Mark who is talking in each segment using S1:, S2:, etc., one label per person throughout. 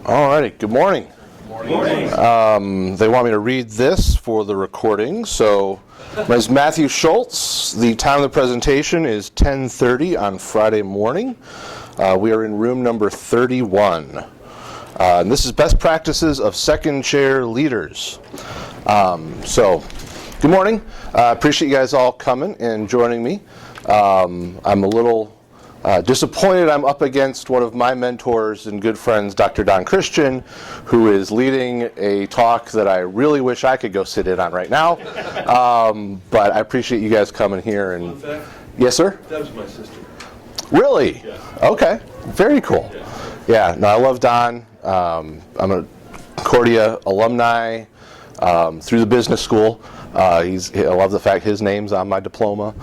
S1: All righty, good morning.
S2: Good morning.
S1: They want me to read this for the recording, so my name is Matthew Schultz. The time of the presentation is 10:30 on Friday morning. We are in room number 31. And this is Best Practices of Second Chair Leaders. Good morning. Appreciate you guys all coming and joining me. I'm a little disappointed I'm up against one of my mentors and good friends, Dr. Don Christian, who is leading a talk that I really wish I could go sit in on right now. But I appreciate you guys coming here. And yes, sir?
S2: That was my sister.
S1: Really?
S2: Yeah.
S1: Okay. Very cool. Yeah. No, I love Don. I'm a Concordia alumni through the business school. I love the fact his name's on my diploma.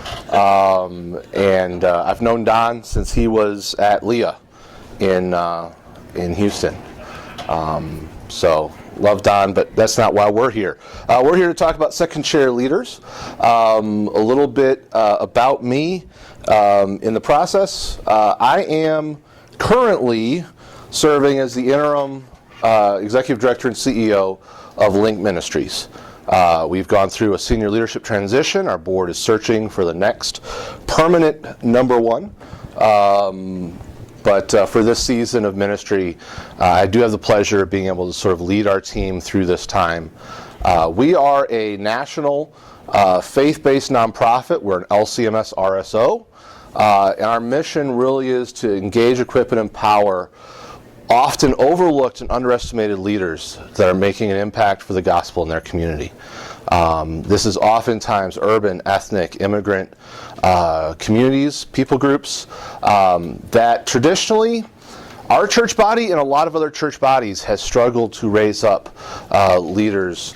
S1: And I've known Don since he was at Leah in Houston. So love Don, but that's not why we're here. We're here to talk about second chair leaders. A little bit about me in the process. I am currently serving as the interim executive director and CEO of Link Ministries. We've gone through a senior leadership transition. Our board is searching for the next permanent number one. But for this season of ministry, I do have the pleasure of being able to sort of lead our team through this time. We are a national faith-based nonprofit. We're an LCMS RSO. And our mission really is to engage, equip, and empower often overlooked and underestimated leaders that are making an impact for the gospel in their community. This is oftentimes urban, ethnic, immigrant communities, people groups that traditionally our church body and a lot of other church bodies has struggled to raise up leaders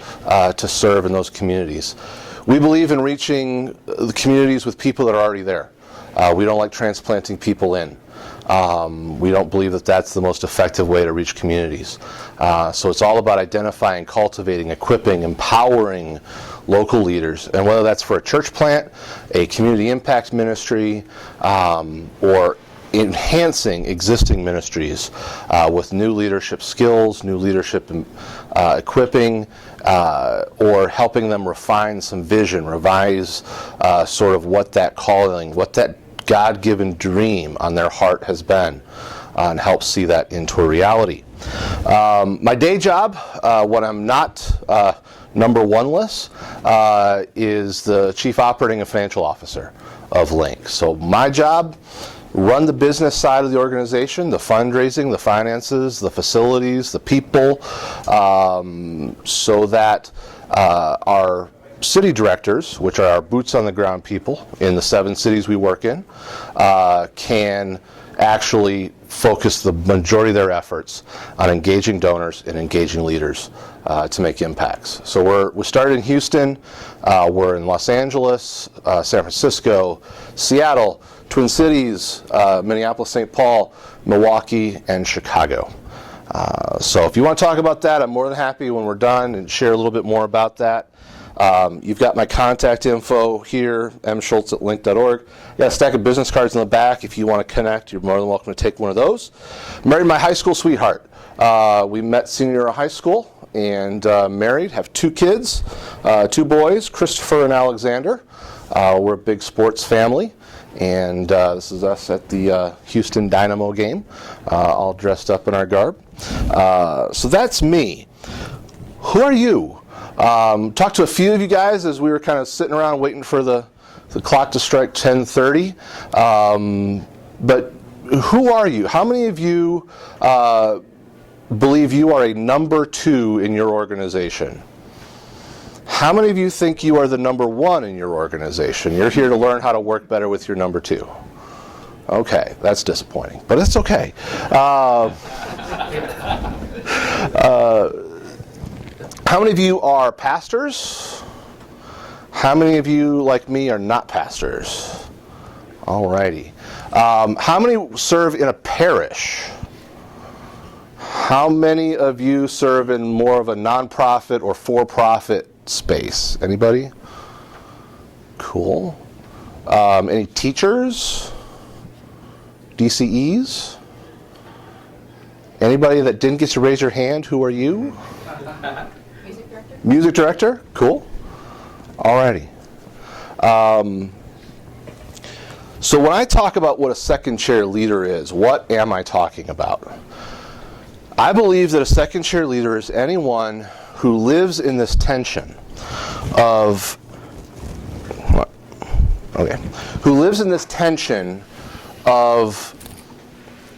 S1: to serve in those communities. We believe in reaching the communities with people that are already there. We don't like transplanting people in. We don't believe that that's the most effective way to reach communities. So it's all about identifying, cultivating, equipping, empowering local leaders. And whether that's for a church plant, a community impact ministry, or enhancing existing ministries with new leadership skills, new leadership equipping, or helping them refine some vision, revise sort of what that calling, what that God-given dream on their heart has been, and help see that into a reality. My day job, when I'm not number one-less, is the Chief Operating and Financial Officer of Link. So my job, run the business side of the organization, the fundraising, the finances, the facilities, the people, so that our city directors, which are our boots on the ground people in the 7 cities we work in, can actually focus the majority of their efforts on engaging donors and engaging leaders to make impacts. So we started in Houston, we're in Los Angeles, San Francisco, Seattle, Twin Cities, Minneapolis, St. Paul, Milwaukee, and Chicago. So if you want to talk about that, I'm more than happy when we're done and share a little bit more about that. You've got my contact info here, mschultz@link.org. Got a stack of business cards in the back. If you want to connect, you're more than welcome to take one of those. Married my high school sweetheart. We met senior year of high school and married, have 2 kids, 2 boys, Christopher and Alexander. We're a big sports family. And this is us at the Houston Dynamo game, all dressed up in our garb. So that's me. Who are you? Talked to a few of you guys as we were kind of sitting around waiting for the clock to strike 10:30. But who are you? How many of you believe you are a number 2 in your organization? How many of you think you are the number 1 in your organization? You're here to learn how to work better with your number 2. Okay, that's disappointing, but it's okay. How many of you are pastors? How many of you, like me, are not pastors? All righty. How many serve in a parish? How many of you serve in more of a nonprofit or for-profit space? Anybody? Cool. Any teachers? DCEs? Anybody that didn't get to raise your hand, who are you?
S3: Music director?
S1: Music director? Cool. Alrighty. So when I talk about what a second chair leader is, what am I talking about? I believe that a second chair leader is anyone who lives in this tension of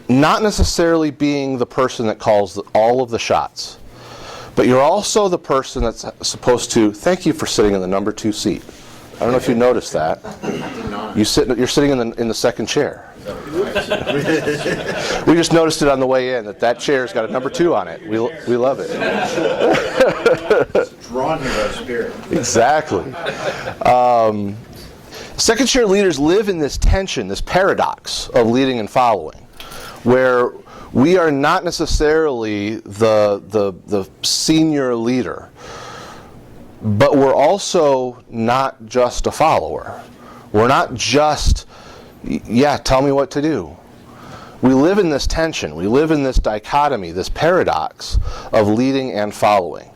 S1: not necessarily being the person that calls all of the shots, but you're also the person that's supposed to, thank you for sitting in the number 2 seat. I don't know if you noticed that. You're sitting in the second chair. We just noticed it on the way in that chair's got a number 2 on it. We love it.
S2: It's drawn here by spirit.
S1: Exactly. Second chair leaders live in this tension, this paradox of leading and following, where we are not necessarily the senior leader, but we're also not just a follower. We're not just, tell me what to do. We live in this tension. We live in this dichotomy, this paradox of leading and following.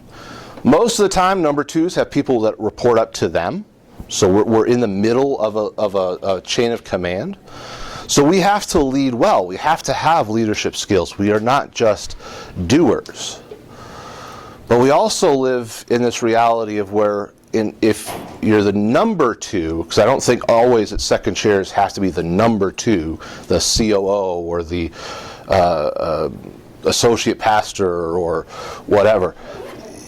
S1: Most of the time, number 2s have people that report up to them. So we're in the middle of a chain of command. So we have to lead well. We have to have leadership skills. We are not just doers. But we also live in this reality of where if you're the number 2, because I don't think always that second chairs have to be the number 2, the COO or the associate pastor or whatever.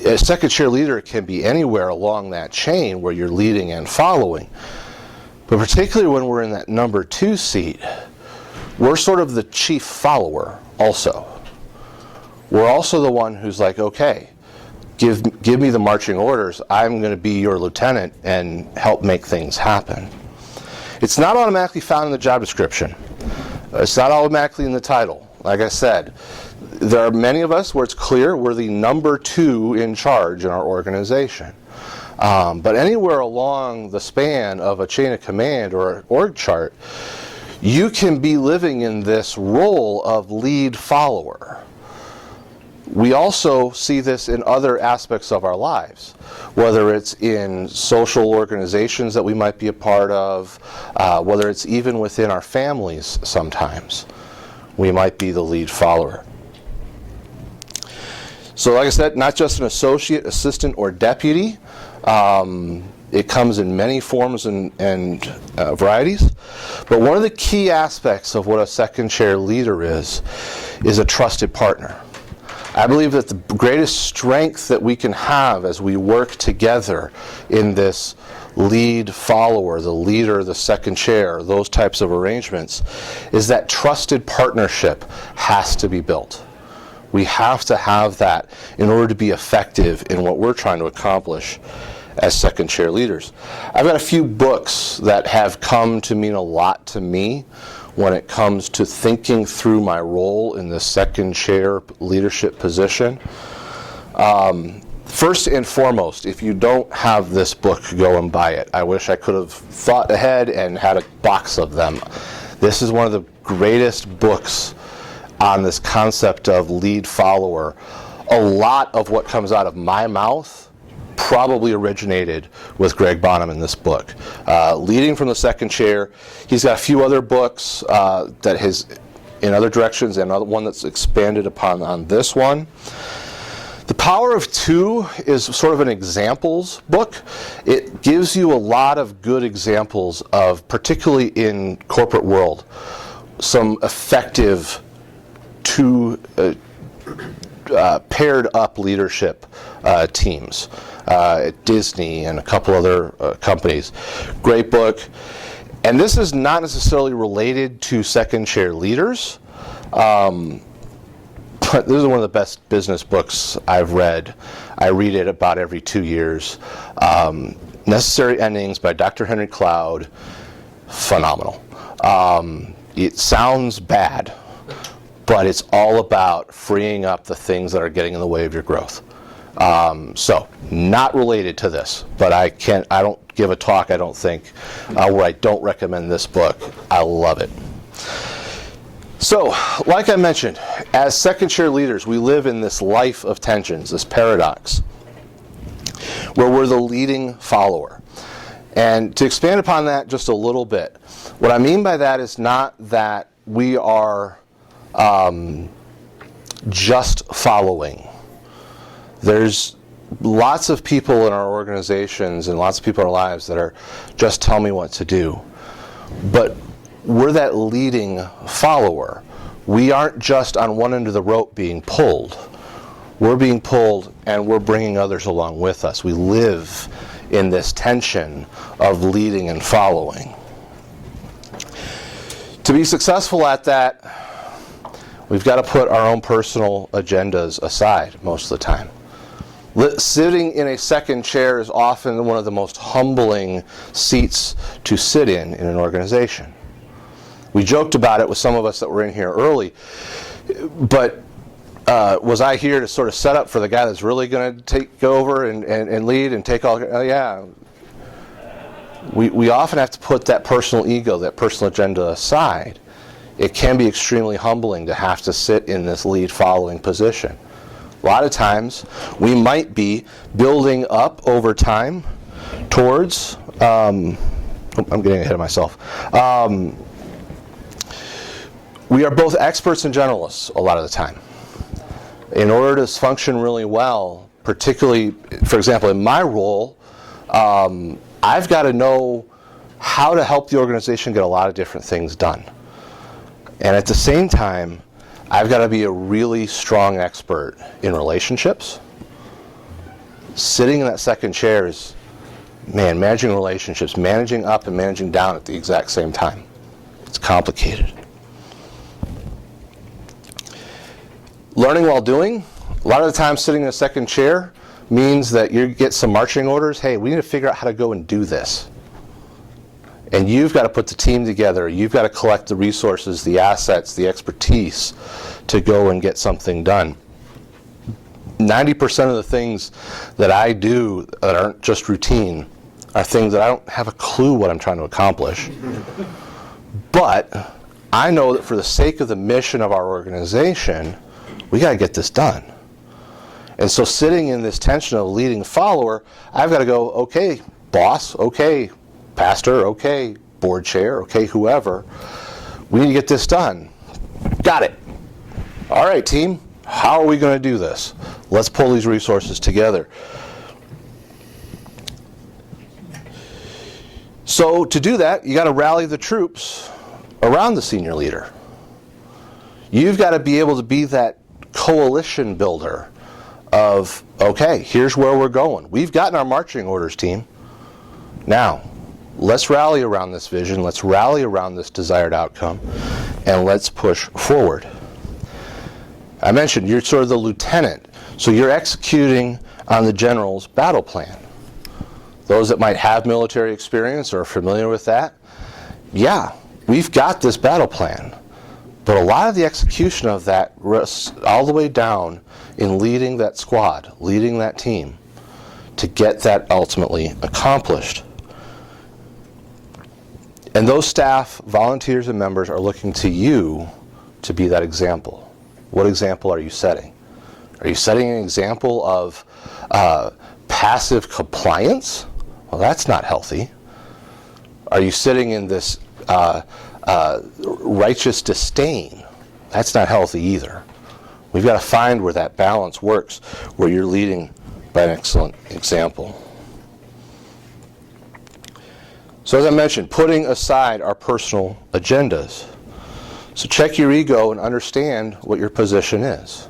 S1: A second chair leader can be anywhere along that chain where you're leading and following. But particularly when we're in that number 2 seat, we're sort of the chief follower also. We're also the one who's like, okay, give me the marching orders. I'm going to be your lieutenant and help make things happen. It's not automatically found in the job description. It's not automatically in the title. Like I said, there are many of us where it's clear we're the number 2 in charge in our organization. But anywhere along the span of a chain of command or an org chart, you can be living in this role of lead follower. We also see this in other aspects of our lives, whether it's in social organizations that we might be a part of, whether it's even within our families sometimes. We might be the lead follower. So like I said, not just an associate, assistant, or deputy. It comes in many forms and varieties. But one of the key aspects of what a second chair leader is a trusted partner. I believe that the greatest strength that we can have as we work together in this lead follower, the leader, the second chair, those types of arrangements, is that trusted partnership has to be built. We have to have that in order to be effective in what we're trying to accomplish as second chair leaders. I've got a few books that have come to mean a lot to me when it comes to thinking through my role in the second chair leadership position. First and foremost, if you don't have this book, go and buy it. I wish I could have thought ahead and had a box of them. This is one of the greatest books on this concept of lead follower. A lot of what comes out of my mouth probably originated with Greg Bonham in this book. Leading from the second chair. He's got a few other books that his in other directions, and another one that's expanded upon on this one. The Power of Two is sort of an examples book. It gives you a lot of good examples of, particularly in corporate world, some effective paired up leadership teams at Disney and a couple other companies. Great book. And this is not necessarily related to second chair leaders, but this is one of the best business books I've read. I read it about every 2 years. Necessary Endings by Dr. Henry Cloud. Phenomenal. It sounds bad, but it's all about freeing up the things that are getting in the way of your growth. So, not related to this, but I don't give a talk, I don't think, where I don't recommend this book. I love it. So, like I mentioned, as second chair leaders, we live in this life of tensions, this paradox, where we're the leading follower. And to expand upon that just a little bit, what I mean by that is not that we are just following. There's lots of people in our organizations and lots of people in our lives that are just tell me what to do. But we're that leading follower. We aren't just on one end of the rope being pulled. We're being pulled and we're bringing others along with us. We live in this tension of leading and following. To be successful at that, we've got to put our own personal agendas aside most of the time. Sitting in a second chair is often one of the most humbling seats to sit in an organization. We joked about it with some of us that were in here early, but was I here to sort of set up for the guy that's really going to take over and lead and take all? Yeah. We often have to put that personal ego, that personal agenda aside. It can be extremely humbling to have to sit in this lead-following position. A lot of times, we might be building up over time towards, I'm getting ahead of myself. We are both experts and generalists a lot of the time. In order to function really well, particularly, for example, in my role, I've got to know how to help the organization get a lot of different things done. And at the same time, I've got to be a really strong expert in relationships. Sitting in that second chair is, man, managing relationships, managing up and managing down at the exact same time. It's complicated. Learning while doing, a lot of the time sitting in a second chair means that you get some marching orders. Hey, we need to figure out how to go and do this. And you've got to put the team together. You've got to collect the resources, the assets, the expertise to go and get something done. 90% of the things that I do that aren't just routine are things that I don't have a clue what I'm trying to accomplish. But I know that for the sake of the mission of our organization, we got to get this done. And so sitting in this tension of leading follower, I've got to go, okay, boss, okay, pastor, okay, board chair, okay, whoever. We need to get this done. Got it. All right, team, how are we going to do this? Let's pull these resources together. So to do that, you got to rally the troops around the senior leader. You've got to be able to be that coalition builder of, okay, here's where we're going. We've gotten our marching orders, team. Now, let's rally around this vision, let's rally around this desired outcome, and let's push forward. I mentioned you're sort of the lieutenant, so you're executing on the general's battle plan. Those that might have military experience or are familiar with that, yeah, we've got this battle plan. But a lot of the execution of that rests all the way down in leading that squad, leading that team to get that ultimately accomplished. And those staff, volunteers, and members are looking to you to be that example. What example are you setting? Are you setting an example of passive compliance? Well, that's not healthy. Are you sitting in this righteous disdain? That's not healthy either. We've got to find where that balance works, where you're leading by an excellent example. So as I mentioned, putting aside our personal agendas. So check your ego and understand what your position is.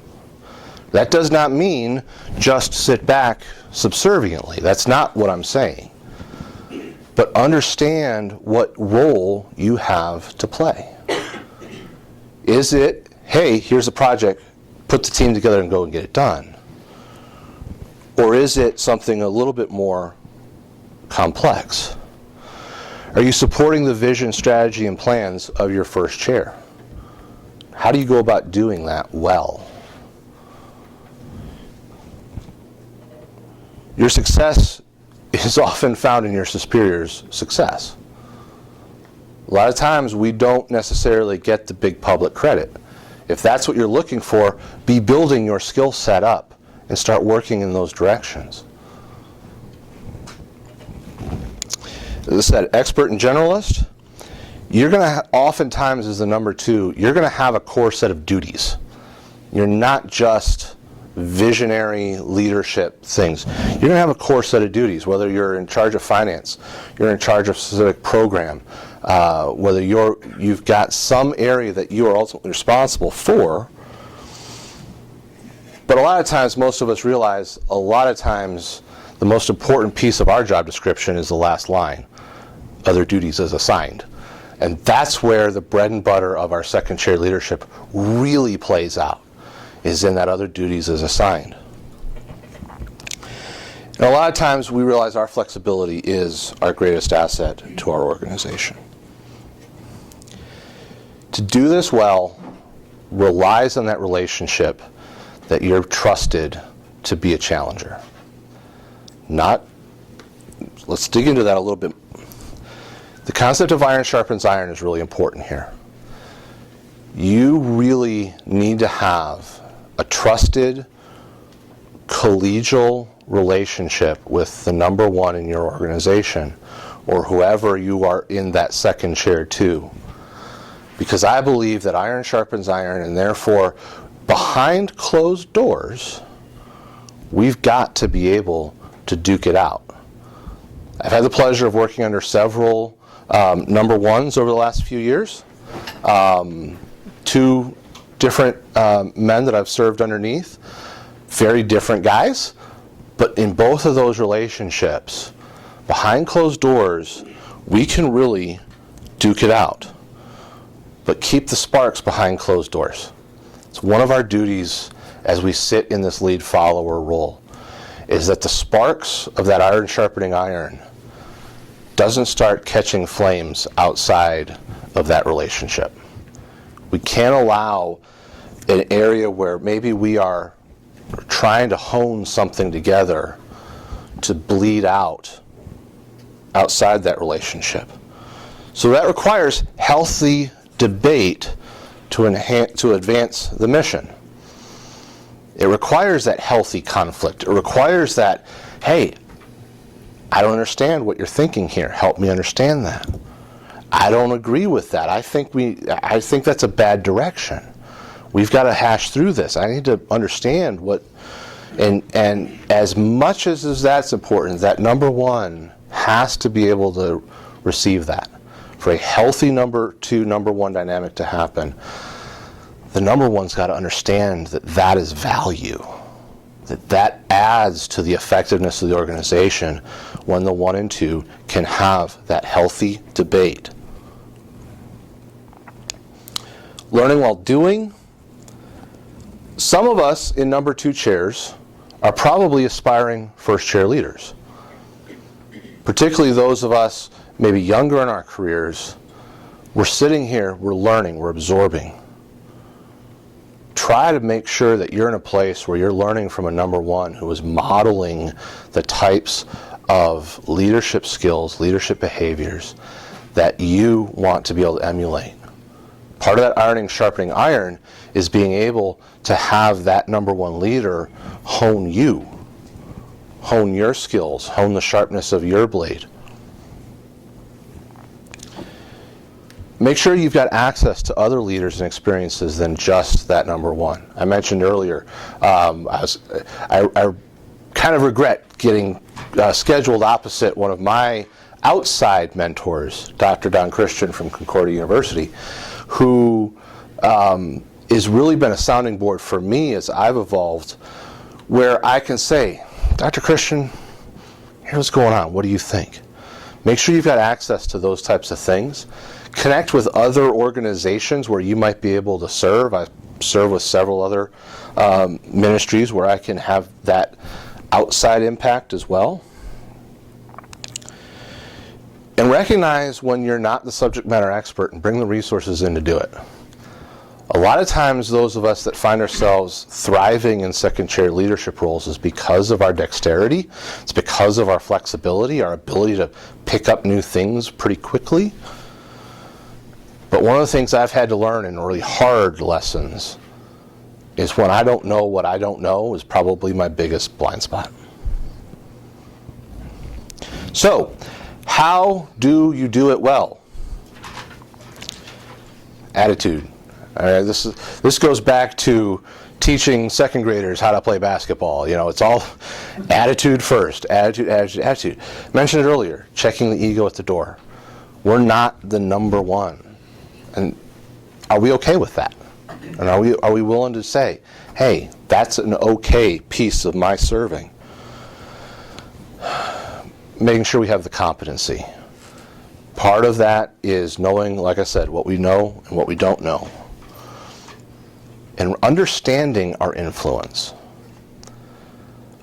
S1: That does not mean just sit back subserviently. That's not what I'm saying. But understand what role you have to play. Is it, hey, here's a project, put the team together and go and get it done? Or is it something a little bit more complex? Are you supporting the vision, strategy, and plans of your first chair? How do you go about doing that well? Your success is often found in your superior's success. A lot of times we don't necessarily get the big public credit. If that's what you're looking for, be building your skill set up and start working in those directions. As I said, expert and generalist, you're going to oftentimes as the number 2, you're going to have a core set of duties. You're not just visionary leadership things. You're going to have a core set of duties, whether you're in charge of finance, you're in charge of a specific program, whether you've got some area that you are ultimately responsible for. But a lot of times, most of us realize a lot of times the most important piece of our job description is the last line, other duties as assigned. And that's where the bread and butter of our second chair leadership really plays out, is in that other duties as assigned. And a lot of times we realize our flexibility is our greatest asset to our organization. To do this well relies on that relationship that you're trusted to be a challenger. Let's dig into that a little bit. The concept of iron sharpens iron is really important here. You really need to have a trusted, collegial relationship with the number 1 in your organization, or whoever you are in that second chair to. Because I believe that iron sharpens iron, and therefore, behind closed doors, we've got to be able to duke it out. I've had the pleasure of working under several number 1s over the last few years. 2 different men that I've served underneath, very different guys, but in both of those relationships, behind closed doors, we can really duke it out. But keep the sparks behind closed doors. It's one of our duties as we sit in this lead follower role, is that the sparks of that iron sharpening iron doesn't start catching flames outside of that relationship. We can't allow an area where maybe we are trying to hone something together to bleed out outside that relationship. So that requires healthy debate to advance the mission. It requires that healthy conflict. It requires that, hey, I don't understand what you're thinking here. Help me understand that. I don't agree with that. I think that's a bad direction. We've got to hash through this. I need to understand what, and as much as that's important, that number 1 has to be able to receive that. For a healthy number 2, number 1 dynamic to happen, the number 1's got to understand that that is value, that adds to the effectiveness of the organization when the 1 and 2 can have that healthy debate. Learning while doing. Some of us in number 2 chairs are probably aspiring first chair leaders. Particularly those of us maybe younger in our careers. We're sitting here, we're learning, we're absorbing. Try to make sure that you're in a place where you're learning from a number 1 who is modeling the types of leadership skills, leadership behaviors that you want to be able to emulate. Part of that ironing, sharpening iron is being able to have that number 1 leader hone you, hone your skills, hone the sharpness of your blade. Make sure you've got access to other leaders and experiences than just that number 1. I mentioned earlier, I kind of regret getting scheduled opposite one of my outside mentors, Dr. Don Christian from Concordia University, who has really been a sounding board for me as I've evolved, where I can say, Dr. Christian, here's what's going on. What do you think? Make sure you've got access to those types of things. Connect with other organizations where you might be able to serve. I serve with several other ministries where I can have that outside impact as well. And recognize when you're not the subject matter expert and bring the resources in to do it. A lot of times those of us that find ourselves thriving in second chair leadership roles is because of our dexterity. It's because of our flexibility, our ability to pick up new things pretty quickly. But one of the things I've had to learn in really hard lessons is when I don't know what I don't know is probably my biggest blind spot. So, how do you do it well? Attitude. All right, this goes back to teaching second graders how to play basketball. You know, it's all attitude first. Attitude, attitude, attitude. Mentioned it earlier, checking the ego at the door. We're not the number one. And are we okay with that? And are we willing to say, hey, that's an okay piece of my serving? Making sure we have the competency. Part of that is knowing, like I said, what we know and what we don't know. And understanding our influence.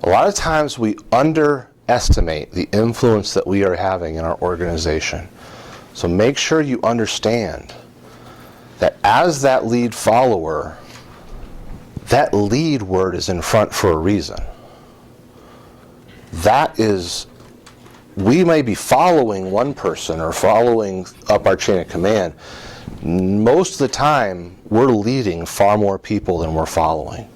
S1: A lot of times we underestimate the influence that we are having in our organization. So make sure you understand that as that lead follower, that lead word is in front for a reason. That is, we may be following one person or following up our chain of command. Most of the time, we're leading far more people than we're following.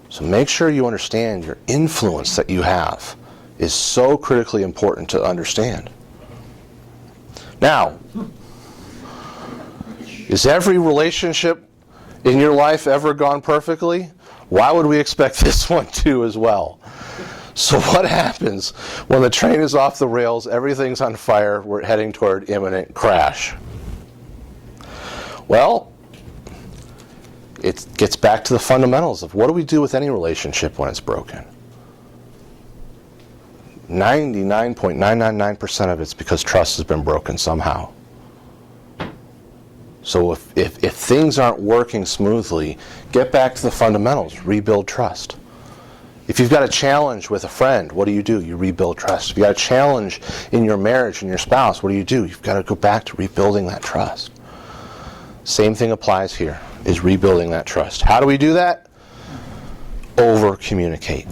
S1: So make sure you understand your influence that you have is so critically important to understand. Now, is every relationship in your life ever gone perfectly? Why would we expect this one to as well? So what happens when the train is off the rails, everything's on fire, we're heading toward imminent crash? Well, it gets back to the fundamentals of what do we do with any relationship when it's broken? 99.999% of it's because trust has been broken somehow. So if things aren't working smoothly, get back to the fundamentals, rebuild trust. If you've got a challenge with a friend, what do? You rebuild trust. If you've got a challenge in your marriage and your spouse, what do? You've got to go back to rebuilding that trust. Same thing applies here, is rebuilding that trust. How do we do that? Over-communicate.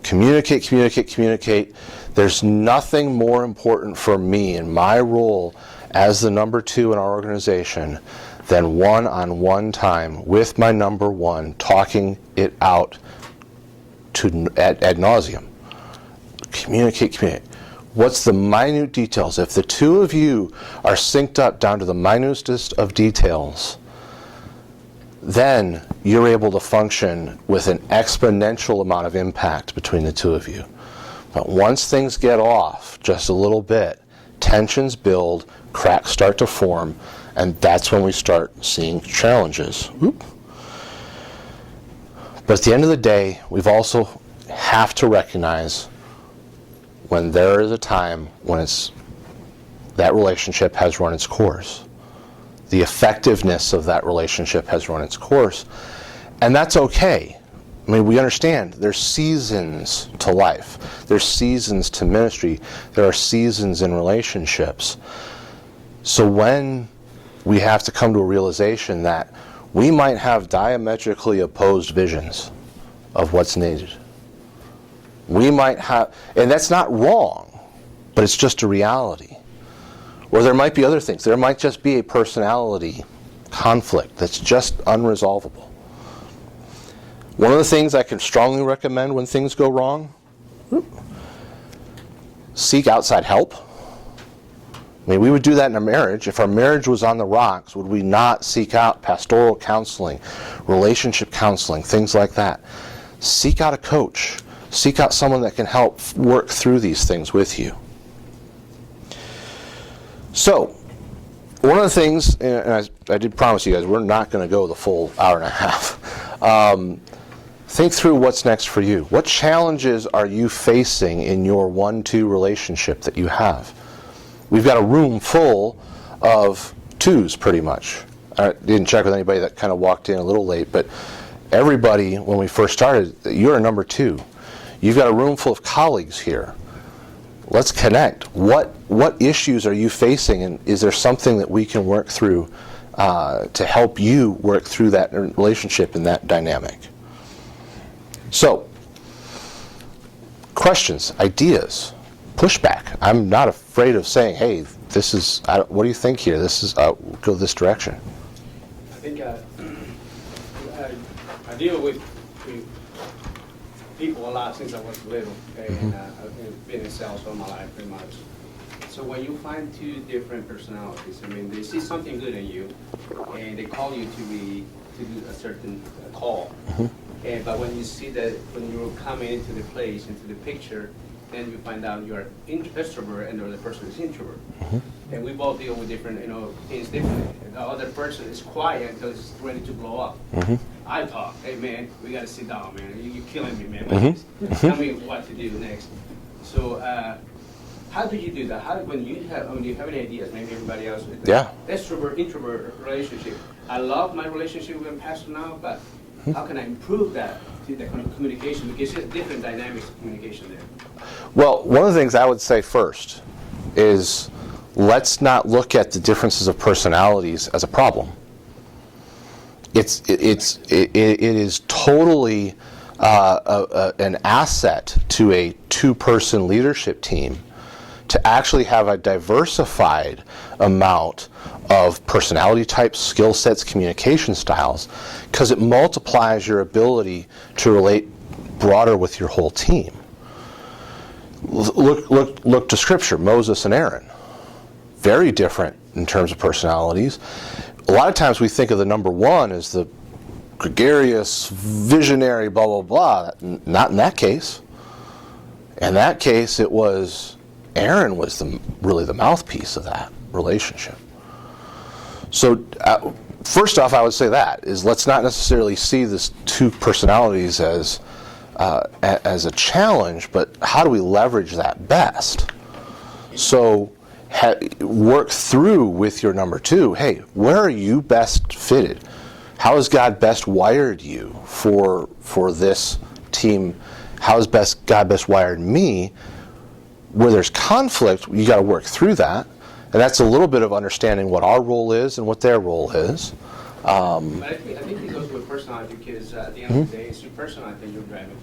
S1: Communicate, communicate, communicate. There's nothing more important for me in my role as the number 2 in our organization than one-on-one time with my number 1, talking it out ad nauseum. Communicate, communicate. What's the minute details? If the two of you are synced up down to the minutest of details, then you're able to function with an exponential amount of impact between the two of you. But once things get off just a little bit, tensions build, cracks start to form, and that's when we start seeing challenges. Oop. But at the end of the day, we've also have to recognize when there is a time when that relationship has run its course. The effectiveness of that relationship has run its course. And that's okay. I mean, we understand there's seasons to life. There's seasons to ministry. There are seasons in relationships. So when we have to come to a realization that we might have diametrically opposed visions of what's needed. We might have, and that's not wrong, but it's just a reality. Or there might be other things. There might just be a personality conflict that's just unresolvable. One of the things I can strongly recommend when things go wrong, seek outside help. I mean, we would do that in a marriage. If our marriage was on the rocks, would we not seek out pastoral counseling, relationship counseling, things like that? Seek out a coach. Seek out someone that can help work through these things with you. So, one of the things, and I did promise you guys, we're not going to go the full hour and a half. Think through what's next for you. What challenges are you facing in your 1-2 relationship that you have? We've got a room full of 2s, pretty much. I didn't check with anybody that kind of walked in a little late, but everybody, when we first started, you're a number 2. You've got a room full of colleagues here. Let's connect. What issues are you facing, and is there something that we can work through to help you work through that relationship and that dynamic? So, questions, ideas, pushback. I'm not afraid of saying, hey, this is, what do you think here? This is, go this direction.
S4: I think I deal with people a lot since I was little, okay? And I've been in sales all my life pretty much. So when you find two different personalities, I mean, they see something good in you, and they call you to do a certain call. And but when you see that, when you're coming into the place, into the picture, then you find out you're extrovert and the other person is introvert. And we both deal with different, things differently. And the other person is quiet until it's ready to blow up. I talk, hey man, we gotta sit down, man. You're killing me, man. Tell me what to do next. So how do you do that? When you have any ideas, maybe everybody else with
S1: Yeah.
S4: extrovert introvert relationship. I love my relationship with my pastor now, but how can I improve that to the communication? Because there's different dynamics of communication there.
S1: Well, one of the things I would say first is let's not look at the differences of personalities as a problem. It is totally an asset to a two-person leadership team to actually have a diversified amount of personality types, skill sets, communication styles, because it multiplies your ability to relate broader with your whole team. Look to Scripture, Moses and Aaron. Very different in terms of personalities. A lot of times we think of the number one as the gregarious, visionary, blah, blah, blah. Not in that case. In that case, it was Aaron was really the mouthpiece of that relationship. So first off, I would say that is let's not necessarily see this two personalities as a challenge, but how do we leverage that best? So work through with your number two. Hey, where are you best fitted? How has God best wired you for this team? How has God best wired me? Where there's conflict, you got to work through that. And that's a little bit of understanding what our role is and what their role is.
S4: But I think it goes with personality because at the end of the day, it's your personality that you're driving.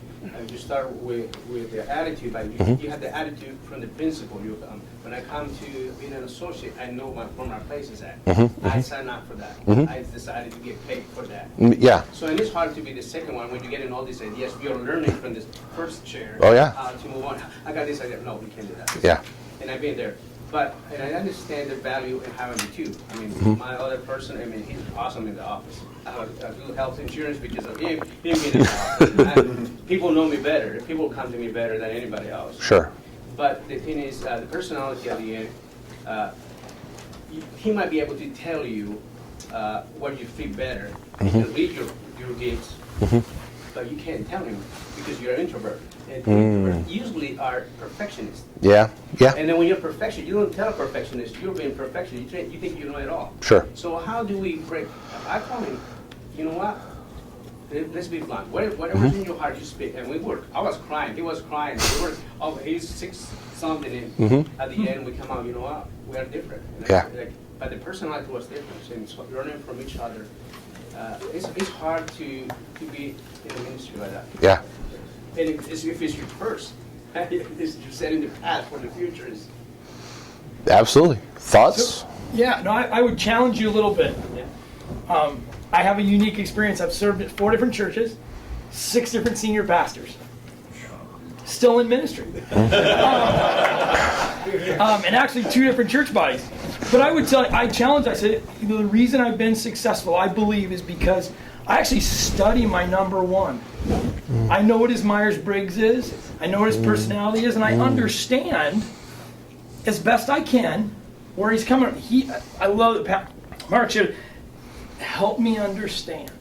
S4: You start with the attitude, like you have the attitude from the principal. When I come to being an associate, I know where my place is at. I sign up for that. I decided to get paid for that.
S1: Yeah.
S4: So and it's hard to be the second one when you're getting all these ideas. You're learning from this first chair.
S1: Oh, yeah.
S4: To move on. I got this idea. No, we can't do that.
S1: Yeah.
S4: And I've been there. And I understand the value in having the two. I mean, my other person, he's awesome in the office. I do health insurance because of him being in the office. People know me better. People come to me better than anybody else.
S1: Sure.
S4: But the thing is, the personality at the end, he might be able to tell you what you fit better. He can read your gifts, but you can't tell him because you're an introvert. And introverts usually are perfectionists.
S1: Yeah. Yeah.
S4: And then when you're a perfectionist, you don't tell a perfectionist you're being perfectionist. You think you know it all.
S1: Sure.
S4: So how do we break? I call him, you know what? Let's be blunt. Whatever's in your heart, you speak. And we work. I was crying. He was crying. We work. Oh, he's 6-something. And at the end, we come out. You know what? We are different.
S1: Yeah.
S4: But the personality was different. And so learning from each other. It's hard to be in a ministry like that.
S1: Yeah.
S4: And if it's your first, you're setting the path for the future.
S1: Absolutely. Thoughts?
S5: Yeah, no, I would challenge you a little bit.
S4: Yeah.
S5: I have a unique experience. I've served at 4 different churches, 6 different senior pastors, still in ministry. And actually 2 different church bodies. But I would tell you, I said, the reason I've been successful, I believe, is because I actually study my number one. I know what his Myers-Briggs is, I know what his personality is, and I understand as best I can where he's coming. I love that Mark should help me understand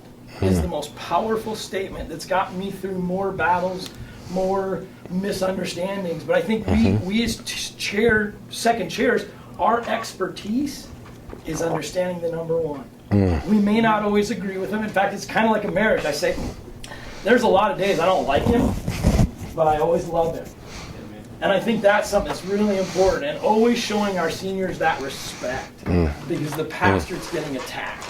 S5: is the most powerful statement that's gotten me through more battles, more misunderstandings. But I think we as second chairs, our expertise is understanding the number one. We may not always agree with him. In fact, it's kind of like a marriage. I say, there's a lot of days I don't like him, but I always love him. And I think that's something that's really important, and always showing our seniors that respect, because the pastor's getting attacked.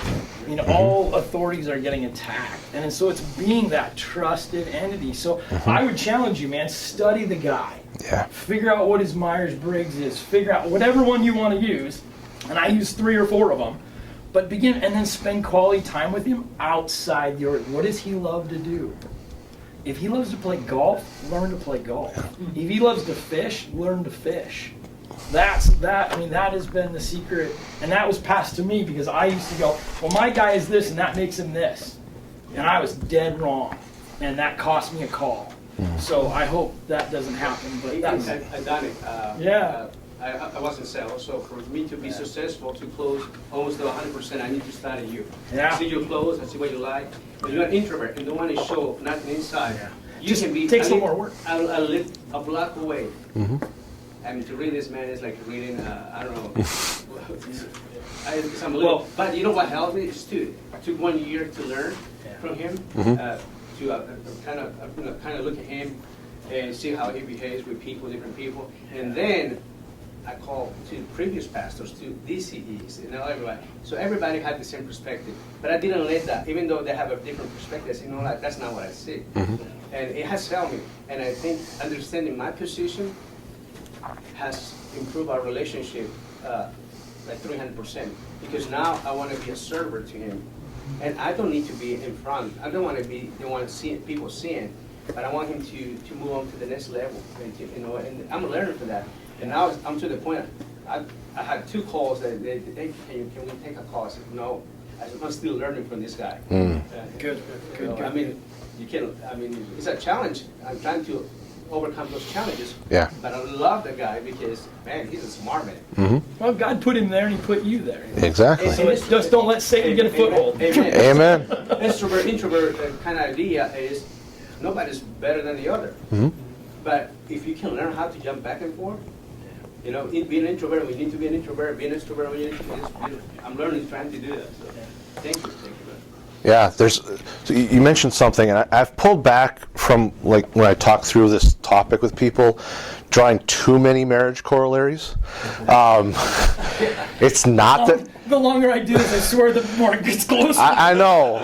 S5: I mean, all authorities are getting attacked. And so it's being that trusted entity. So I would challenge you, man, study the guy.
S1: Yeah.
S5: Figure out what his Myers-Briggs is. Figure out whatever one you want to use. And I use 3 or 4 of them. But begin and then spend quality time with him outside your, what does he love to do? If he loves to play golf, learn to play golf. If he loves to fish, learn to fish. That has been the secret, and that was passed to me because I used to go, well, my guy is this, and that makes him this. And I was dead wrong, and that cost me a call. So I hope that doesn't happen, but that's...
S4: I've done it.
S5: Yeah.
S4: I was in sales, so for me to be successful, to close almost to 100%, I need to study you.
S5: Yeah.
S4: I see your clothes, I see what you like. When you're an introvert and don't want to show nothing inside, you
S5: Just
S4: can be...
S5: takes some more work.
S4: I live a block away. I mean, to read this man is like reading, I don't know. It's unbelievable.
S5: Well-
S4: But you know what helped me? It's took 1 year to learn from him, to kind of look at him and see how he behaves with people, different people. And then I called to previous pastors, to DCEs, and everybody. So everybody had the same perspective. But I didn't let that, even though they have a different perspective, I said, you know, like, that's not what I see. And it has helped me. And I think understanding my position has improved our relationship like 300%. Because now I want to be a server to him. And I don't need to be in front. I don't want to be the one seeing people seeing, but I want him to move on to the next level. And and I'm learning for that. And now I'm to the point. I had 2 calls that they can we take a call? I said no. I'm still learning from this guy.
S5: Good.
S4: I mean, you can. I mean, it's a challenge. I'm trying to overcome those challenges.
S1: Yeah.
S4: But I love the guy because man, he's a smart man.
S5: Well, God put him there and he put you there.
S1: Exactly.
S5: So it's just don't let Satan get a foothold.
S4: Amen.
S1: Amen.
S4: Extrovert, introvert kind of idea is nobody's better than the other. But if you can learn how to jump back and forth, you know, being an introvert, we need to be an introvert. Being an extrovert, we need to be. I'm learning, trying to do that. So, thank you.
S1: Yeah, so you mentioned something, and I've pulled back from, like, when I talk through this topic with people, drawing too many marriage corollaries. It's not that...
S5: The longer I do this, I swear, the more it gets closer.
S1: I know,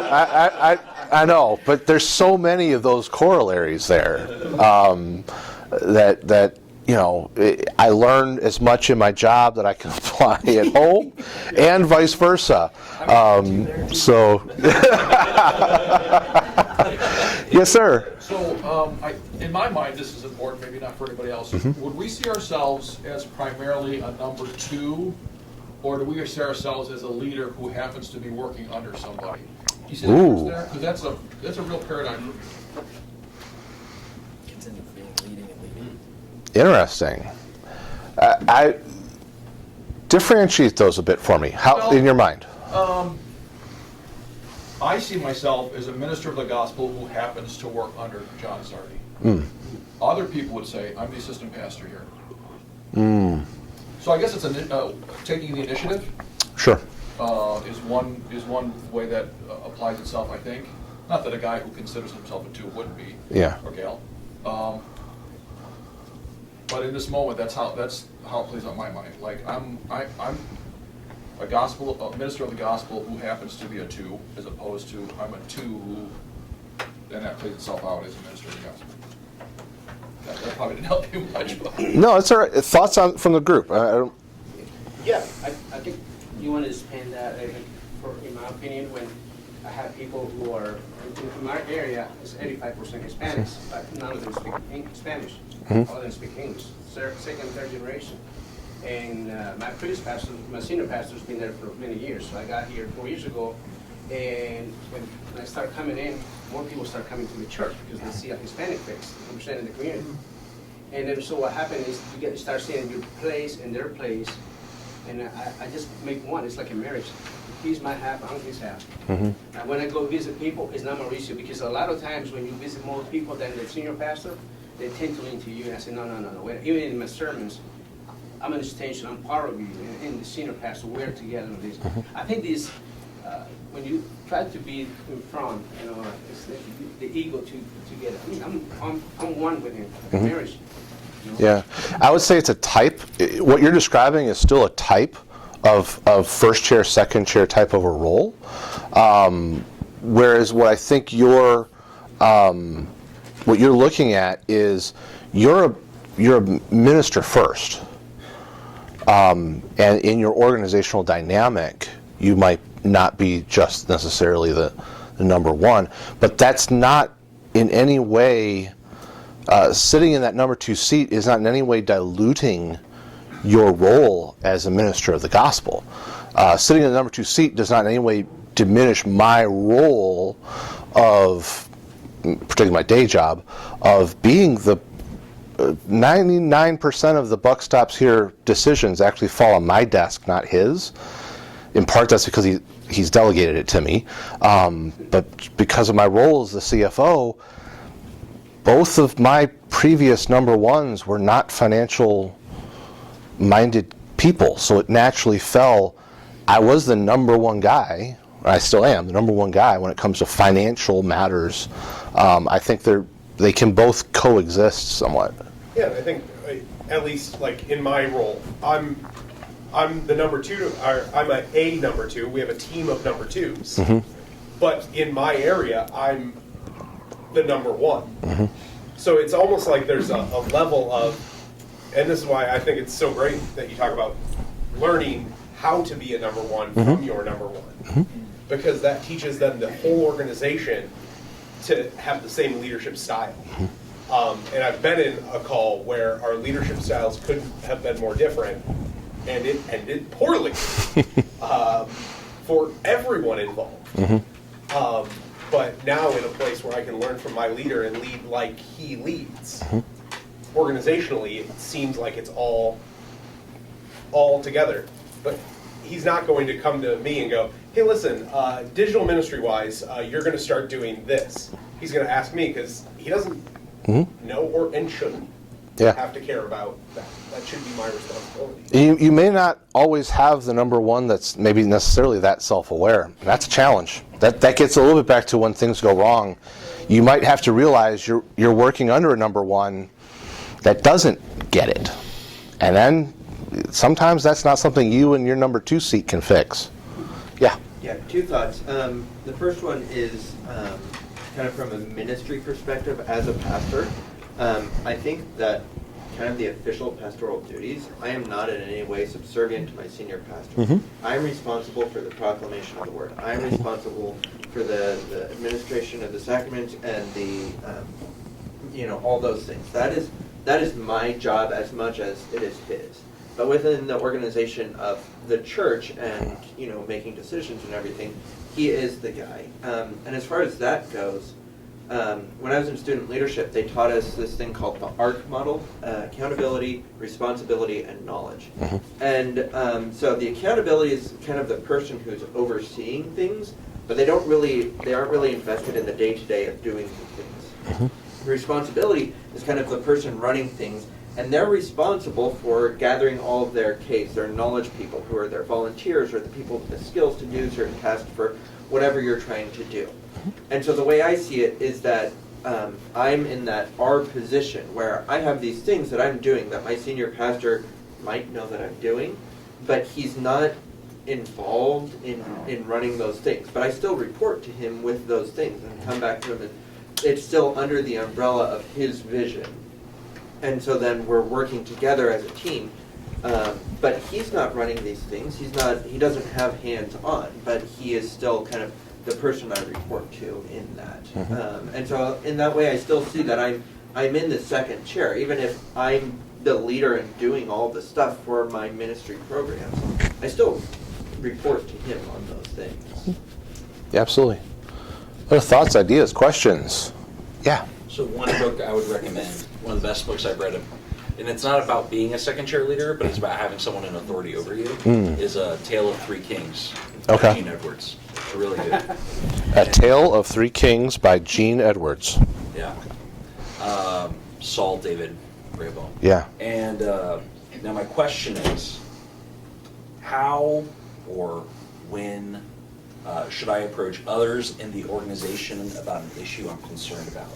S1: I know, but there's so many of those corollaries there that you know, I learn as much in my job that I can apply at home, and vice versa. So, yes, sir.
S6: So, in my mind, this is important, maybe not for anybody else. Would we see ourselves as primarily a number 2, or do we see ourselves as a leader who happens to be working under somebody? You see the difference there? Because that's a real paradigm for me.
S5: Gets into being leading and leading.
S1: Interesting. I differentiate those a bit for me. How,
S6: Well,
S1: in your mind?
S6: I see myself as a minister of the gospel who happens to work under John Zardi. Other people would say, I'm the assistant pastor here. So I guess it's taking the initiative
S1: Sure.
S6: is one way that applies itself, I think. Not that a guy who considers himself a 2 wouldn't be,
S1: Yeah.
S6: or gal. But in this moment, that's how it plays on my mind. Like I'm a minister of the gospel who happens to be a 2, as opposed to I'm a 2 who, then that plays itself out as a minister of the gospel. That probably didn't help you much, but.
S1: No, it's all right. Thoughts from the group? I don't,
S4: Yeah, I think you want to expand that. In my opinion, when I have people who are in my area, it's 85% Hispanics, but none of them speak Spanish. All of them speak English. Second, third generation. And my previous pastor, my senior pastor, has been there for many years. So I got here 4 years ago, and when I start coming in, more people start coming to the church because they see a Hispanic face representing the community. And then so what happened is you start seeing your place and their place, and I just make one. It's like a marriage. He's my half, I'm his half. And when I go visit people, it's not Mauricio, because a lot of times when you visit more people than the senior pastor, they tend to lean to you. And I say, no. Wait. Even in my sermons, I'm an extension, I'm part of you, and the senior pastor, we're together on this. I think this, when you try to be in front, you know, it's the ego to get it. I mean, I'm one with him, marriage. You know?
S1: yeah. I would say it's a type. What you're describing is still a type of first chair, second chair type of a role. Whereas what I think what you're looking at is you're a minister first, and in your organizational dynamic, you might not be just necessarily the number one, but that's not in any way sitting in that number two seat is not in any way diluting your role as a minister of the gospel. Sitting in the number two seat does not in any way diminish my role of, particularly my day job, of being the 99% of the buck stops here decisions actually fall on my desk, not his. In part, that's because he's delegated it to me. But because of my role as the CFO, both of my previous number ones were not financial-minded people. So it naturally fell. I was the number one guy. I still am the number one guy when it comes to financial matters. I think they can both coexist somewhat.
S7: Yeah, I think at least like in my role, I'm the number two. I'm a number two. We have a team of number twos. Mm-hmm. But in my area, I'm the number one. Mm-hmm. So it's almost like there's a level of, and this is why I think it's so great that you talk about learning how to be a number one mm-hmm. from your number one. Mm-hmm. Because that teaches them the whole organization to have the same leadership style. Mm-hmm. And I've been in a call where our leadership styles couldn't have been more different, and it ended poorly for everyone involved. Mm-hmm. But now in a place where I can learn from my leader and lead like he leads, mm-hmm. organizationally, it seems like it's all together. But he's not going to come to me and go, hey, listen, digital ministry-wise, you're going to start doing this. He's going to ask me because he doesn't mm-hmm. know and shouldn't have to care about that. That should be my responsibility.
S1: You may not always have the number one that's maybe necessarily that self-aware. And that's a challenge. That gets a little bit back to when things go wrong. You might have to realize you're working under a number one that doesn't get it. And then sometimes that's not something you and your number two seat can fix. Yeah.
S8: Yeah, two thoughts. The first one is kind of from a ministry perspective as a pastor. I think that kind of the official pastoral duties, I am not in any way subservient to my senior pastor. Mm-hmm. I am responsible for the proclamation of the word. I am responsible for the administration of the sacraments and the, all those things. That is my job as much as it is his. But within the organization of the church and, making decisions and everything, he is the guy. And as far as that goes, when I was in student leadership, they taught us this thing called the ARC model, accountability, responsibility, and knowledge. Mm-hmm. And so the accountability is kind of the person who's overseeing things, but they aren't really invested in the day-to-day of doing things. Mm-hmm. Responsibility is kind of the person running things, and they're responsible for gathering all of their case, their knowledge people, who are their volunteers, or the people with the skills to do certain tasks for whatever you're trying to do. And so the way I see it is that I'm in that our position where I have these things that I'm doing that my senior pastor might know that I'm doing, but he's not involved in running those things. But I still report to him with those things and come back to him, and it's still under the umbrella of his vision. And so then we're working together as a team. But he's not running these things. He doesn't have hands on, but he is still kind of the person I report to in that. Mm-hmm. And so in that way, I still see that I'm in the second chair, even if I'm the leader and doing all the stuff for my ministry programs. I still report to him on those things.
S1: Yeah, absolutely. Other thoughts, ideas, questions? Yeah.
S9: So one book I would recommend, one of the best books I've read, and it's not about being a second chair leader, but it's about having someone in authority over you, is A Tale of Three Kings by Gene Edwards. It's really good.
S1: A Tale of Three Kings by Gene Edwards.
S9: Yeah. Saul, David, Rehoboam.
S1: Yeah.
S9: And now my question is, how or when should I approach others in the organization about an issue I'm concerned about?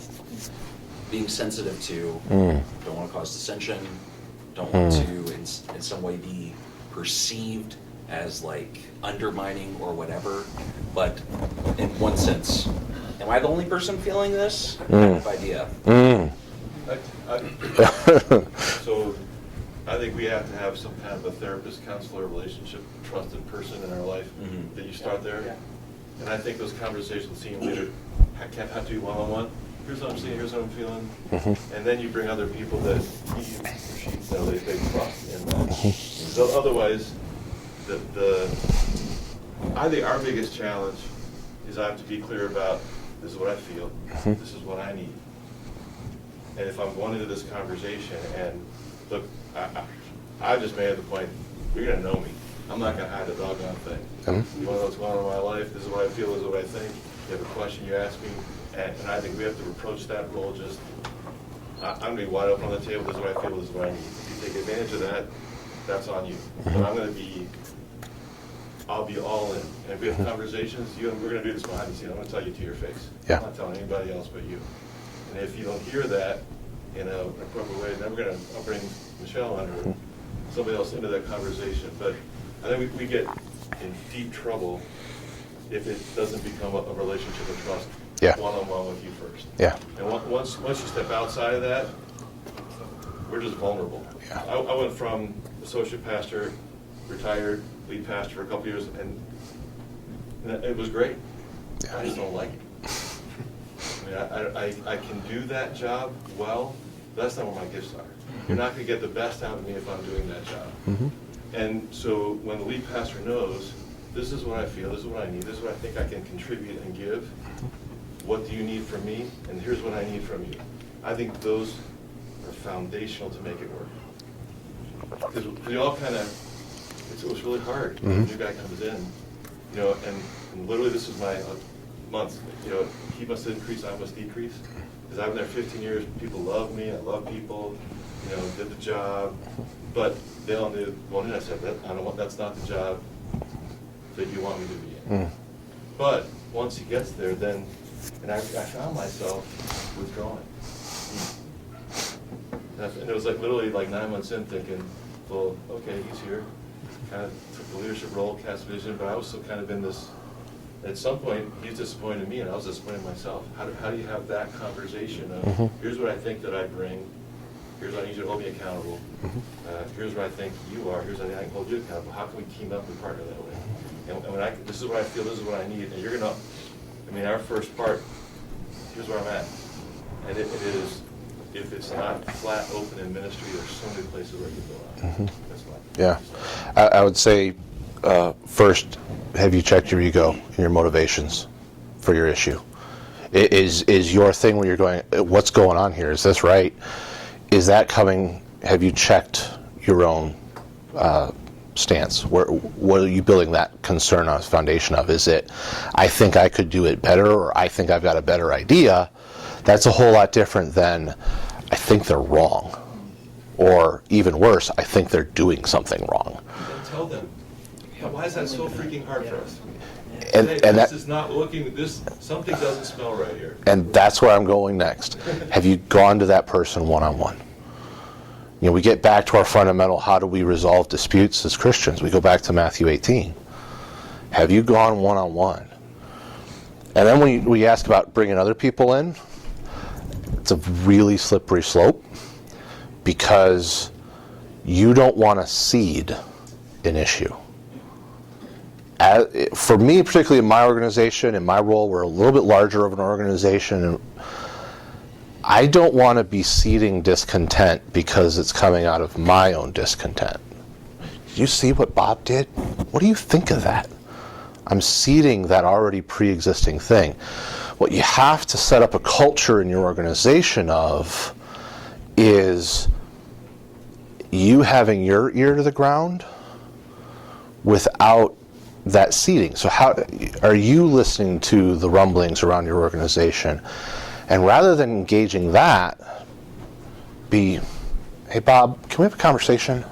S9: Being sensitive to, don't want to cause dissension, don't want to in some way be perceived as like undermining or whatever, but in one sense, am I the only person feeling this? I have no idea.
S10: So I think we have to have some kind of a therapist, counselor, relationship, trusted person in our life that you start there. And I think those conversations, senior leader, have to be one-on-one. Here's what I'm seeing, here's what I'm feeling. And then you bring other people that he or she, they trust in that. So otherwise, I think our biggest challenge is I have to be clear about, this is what I feel, this is what I need. And if I'm going into this conversation and, look, I just made the point, you're going to know me. I'm not going to hide the doggone thing. You want to know what's going on in my life? This is what I feel, this is what I think. You have a question, you ask me. And I think we have to approach that role just, I'm going to be wide open on the table, this is what I feel, this is what I need. If you take advantage of that, that's on you. But I'll be all in. And if we have conversations, we're going to do this behind the scenes. I'm going to tell you to your face.
S1: Yeah.
S10: I'm not telling anybody else but you. And if you don't hear that in an appropriate way, then I'll bring Michelle under somebody else into that conversation. But I think we get in deep trouble if it doesn't become a relationship of trust.
S1: Yeah.
S10: One-on-one with you first.
S1: Yeah.
S10: And once you step outside of that, we're just vulnerable.
S1: Yeah.
S10: I went from associate pastor, retired, lead pastor for a couple years, and it was great. I just don't like it. I mean, I can do that job well, but that's not where my gifts are. You're not going to get the best out of me if I'm doing that job. And so when the lead pastor knows, this is what I feel, this is what I need, this is what I think I can contribute and give, what do you need from me, and here's what I need from you. I think those are foundational to make it work. Because we all kind of, it was really hard when a new guy comes in, and literally this is my month, he must increase, I must decrease. Because I've been there 15 years, people love me, I love people, did the job, but they all knew, going in, I said, that's not the job that you want me to be in. But once he gets there, then, and I found myself withdrawing. And it was like literally like 9 months in thinking, well, okay, he's here. Kind of took the leadership role, cast vision, but I was still kind of in this, at some point, he's disappointed me and I was disappointed myself. How do you have that conversation of, here's what I think that I bring, here's what I need you to hold me accountable, here's what I think you are, here's what I can hold you accountable. How can we team up and partner that way? And this is what I feel, this is what I need, and you're going to, our first part, here's where I'm at. And it is, if it's not flat open in ministry, there's so many places where you go out. That's my
S1: Yeah. I would say, first, have you checked your ego and your motivations for your issue? Is your thing when you're going, what's going on here? Is this right? Is that coming, have you checked your own stance? What are you building that concern on, foundation of? Is it, I think I could do it better, or I think I've got a better idea? That's a whole lot different than, I think they're wrong. Or even worse, I think they're doing something wrong.
S10: Then tell them, why is that so freaking hard for us?
S1: And
S10: This
S1: that,
S10: is not looking, something doesn't smell right here.
S1: and that's where I'm going next. Have you gone to that person one-on-one? We get back to our fundamental, how do we resolve disputes as Christians? We go back to Matthew 18. Have you gone one-on-one? And then when we ask about bringing other people in, it's a really slippery slope, because you don't want to seed an issue. For me, particularly in my organization, in my role, we're a little bit larger of an organization, and I don't want to be seeding discontent because it's coming out of my own discontent. Did you see what Bob did? What do you think of that? I'm seeding that already pre-existing thing. What you have to set up a culture in your organization of is you having your ear to the ground without that seeding. So how are you listening to the rumblings around your organization? And rather than engaging that, be, hey Bob, can we have a conversation?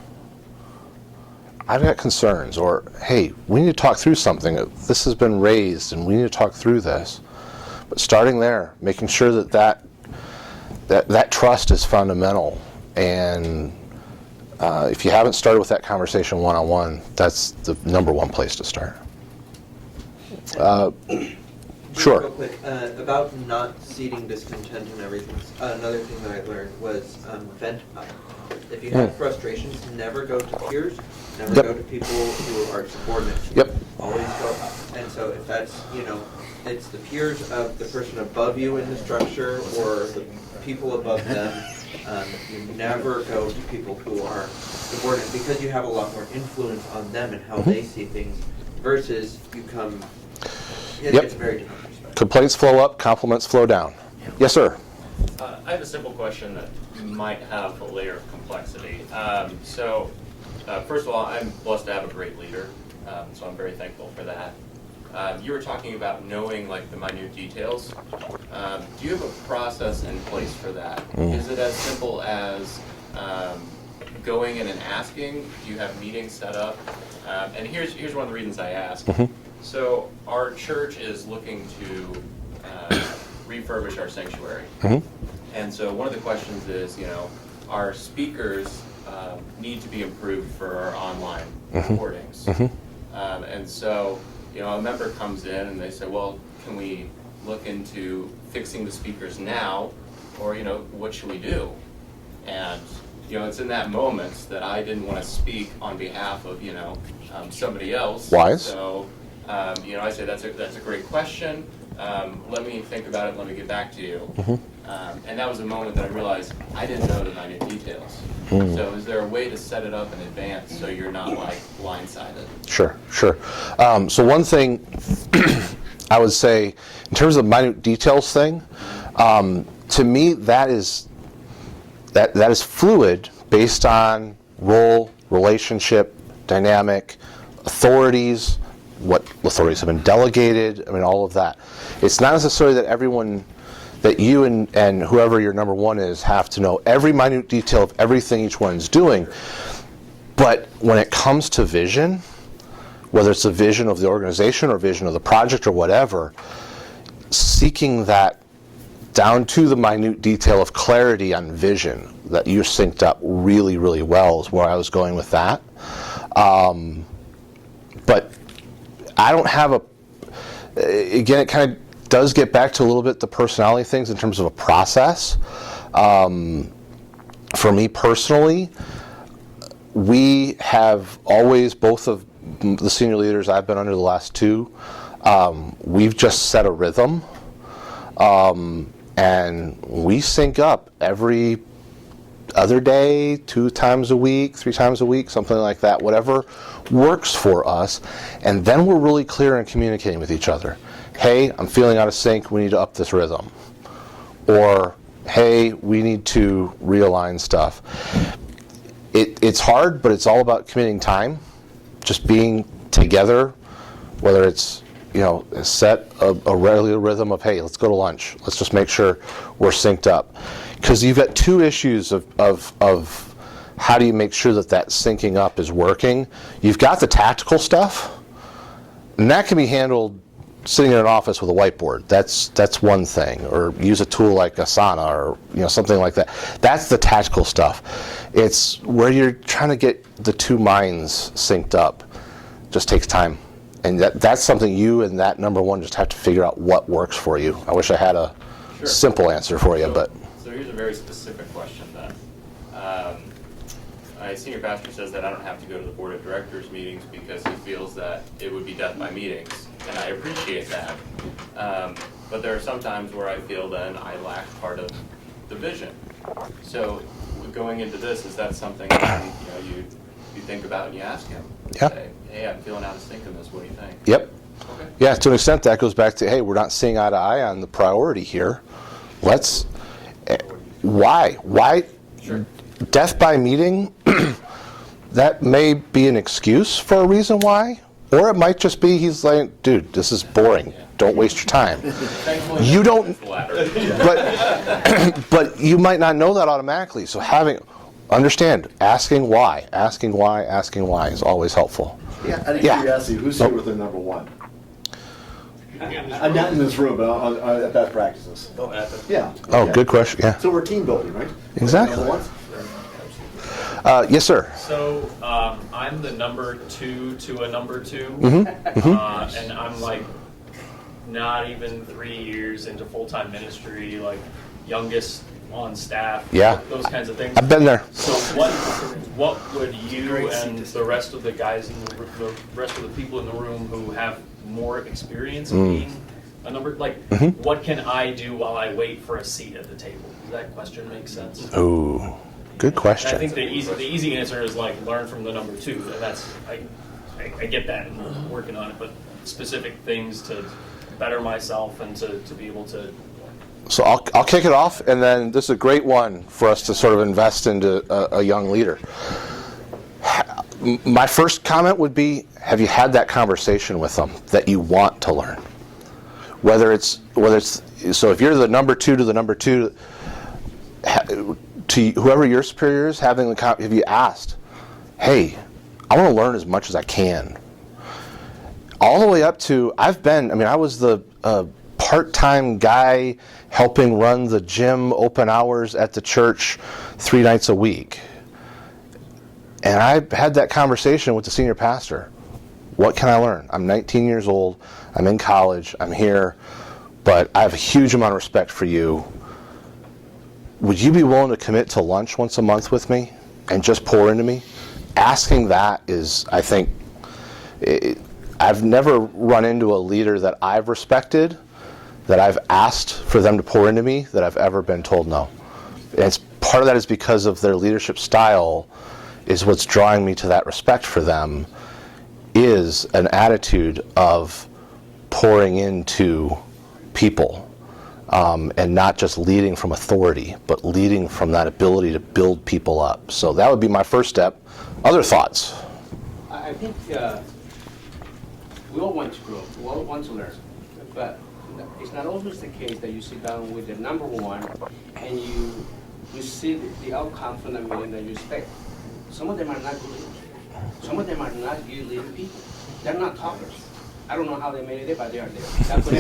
S1: I've got concerns. Or, hey, we need to talk through something. This has been raised and we need to talk through this. But starting there, making sure that trust is fundamental, and if you haven't started with that conversation one-on-one, that's the number one place to start. Sure.
S8: Real quick, about not seeding discontent and everything. Another thing that I learned was vent up. If you have frustrations, never go to peers, never
S1: Yep.
S8: go to people who are subordinate.
S1: Yep.
S8: Always go up. And so if that's, it's the peers of the person above you in the structure or the people above them, you never go to people who are subordinate because you have a lot more influence on them and how they see things versus you come.
S1: Yep.
S8: It's a very different perspective.
S1: Complaints flow up, compliments flow down. Yes, sir.
S11: I have a simple question that might have a layer of complexity. First of all, I'm blessed to have a great leader, so I'm very thankful for that. You were talking about knowing like the minute details. Do you have a process in place for that? Is it as simple as going in and asking? Do you have meetings set up? And here's one of the reasons I ask. So our church is looking to refurbish our sanctuary. And so one of the questions is, our speakers need to be improved for our online recordings. And so, a member comes in and they say, well, can we look into fixing the speakers now? Or, what should we do? And, it's in that moment that I didn't want to speak on behalf of, somebody else.
S1: Wise.
S11: So, I say, that's a great question. Let me think about it, let me get back to you. And that was a moment that I realized I didn't know the minute details. So is there a way to set it up in advance so you're not like blindsided?
S1: Sure. So one thing I would say in terms of the minute details thing, to me that is fluid based on role, relationship, dynamic, authorities, what authorities have been delegated, all of that. It's not necessarily that everyone, that you and whoever your number one is have to know every minute detail of everything each one's doing. But when it comes to vision, whether it's a vision of the organization or vision of the project or whatever, seeking that down to the minute detail of clarity on vision that you synced up really, really well is where I was going with that. But I don't have again, it kind of does get back to a little bit the personality things in terms of a process. For me personally, we have always, both of the senior leaders I've been under the last two, we've just set a rhythm. And we sync up every other day, 2 times a week, 3 times a week, something like that, whatever works for us. And then we're really clear in communicating with each other. Hey, I'm feeling out of sync, we need to up this rhythm. Or, hey, we need to realign stuff. It's hard, but it's all about committing time. Just being together, whether it's, set a regular rhythm of, hey, let's go to lunch. Let's just make sure we're synced up. Because you've got 2 issues of how do you make sure that syncing up is working. You've got the tactical stuff, and that can be handled sitting in an office with a whiteboard. That's one thing. Or use a tool like Asana or something like that. That's the tactical stuff. It's where you're trying to get the 2 minds synced up. Just takes time. And that's something you and that number one just have to figure out what works for you. I wish I had a simple answer for you, but.
S11: So here's a very specific question then. My senior pastor says that I don't have to go to the board of directors meetings because he feels that it would be death by meetings, and I appreciate that. But there are some times where I feel then I lack part of the vision. So going into this, is that something that you think about and you ask him?
S1: Yeah.
S11: Say, hey, I'm feeling out of sync in this. What do you think?
S1: Yep.
S11: Okay.
S1: Yeah, to an extent that goes back to, hey, we're not seeing eye to eye on the priority here. Why?
S11: Sure.
S1: Death by meeting, that may be an excuse for a reason why, or it might just be he's like, dude, this is boring.
S11: Yeah.
S1: Don't waste your time.
S11: Thankfully,
S1: You don't-
S11: it's the latter.
S1: But you might not know that automatically. So understand, asking why is always helpful.
S2: Yeah, out of
S1: Yeah.
S2: curiosity, who's here with their number one? I'm not in this room, but at best practices. Yeah.
S1: Oh,
S2: okay.
S1: good question. Yeah,
S2: So we're team building, right?
S1: Exactly.
S2: Number ones?
S1: Yes, sir.
S12: So I'm the number 2 to a number 2, and I'm like not even 3 years into full-time ministry, like youngest on staff.
S1: Yeah.
S12: Those kinds of things.
S1: I've been there.
S12: So what would you and the rest of the guys and the rest of the people in the room who have more experience in being a number, like what can I do while I wait for a seat at the table? Does that question make sense?
S1: Ooh, good
S12: And
S1: question.
S12: I think the easy answer is like learn from the number 2, and that's I get that and I'm working on it, but specific things to better myself and to be able to.
S1: So I'll kick it off, and then this is a great one for us to sort of invest into a young leader. My first comment would be, have you had that conversation with them that you want to learn? Whether it's so if you're the number 2 to the number 2, to whoever your superior is, have you asked, hey, I want to learn as much as I can. All the way up to, I was the part-time guy helping run the gym open hours at the church 3 nights a week. And I had that conversation with the senior pastor. What can I learn? I'm 19 years old. I'm in college. I'm here. But I have a huge amount of respect for you. Would you be willing to commit to lunch once a month with me and just pour into me? Asking that is, I think, I've never run into a leader that I've respected, that I've asked for them to pour into me, that I've ever been told no. And part of that is because of their leadership style is what's drawing me to that respect for them, is an attitude of pouring into people, and not just leading from authority, but leading from that ability to build people up. So that would be my first step. Other thoughts?
S4: I think we all want to grow, we all want to learn, but it's not always the case that you sit down with the number 1 and you see the outcome from the meeting that you expect. Some of them are not good leaders. Some of them are not good leading people. They're not talkers. I don't know how they made it, but they are there. That's what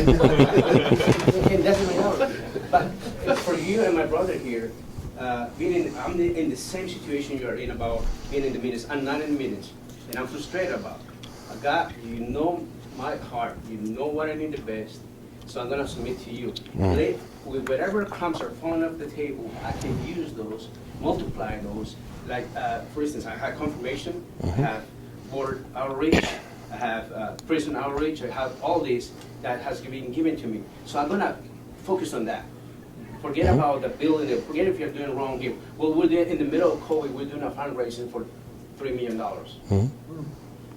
S4: and that's the reality. But for you and my brother here, I'm in the same situation you are in about being in the minutes. I'm not in the minutes, and I'm frustrated about it. God, you know my heart. You know what I need the best, so I'm gonna submit to you. With whatever crumbs are falling off the table, I can use those, multiply those. Like, for instance, I had confirmation, I have board outreach, I have prison outreach, I have all this that has been given to me. So I'm gonna focus on that. Forget about the building, forget if you're doing wrong here. Well, we're doing, in the middle of COVID, we're doing a fundraising for $3 million.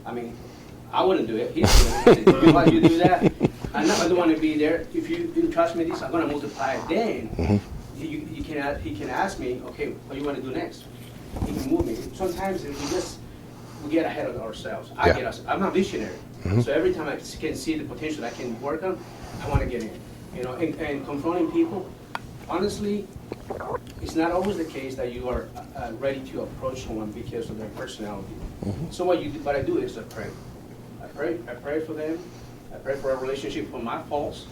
S4: I mean, I wouldn't do it. He's doing it. Why you do that? I don't want to be there. If you trust me this, I'm going to multiply it. Then he can ask me, okay, what do you want to do next? He can move me. Sometimes we get ahead of ourselves. I'm a visionary. So every time I can see the potential I can work on, I want to get in. You know, and confronting people, honestly, it's not always the case that you are ready to approach someone because of their personality. So what I do is I pray. I pray for them. I pray for a relationship for my faults,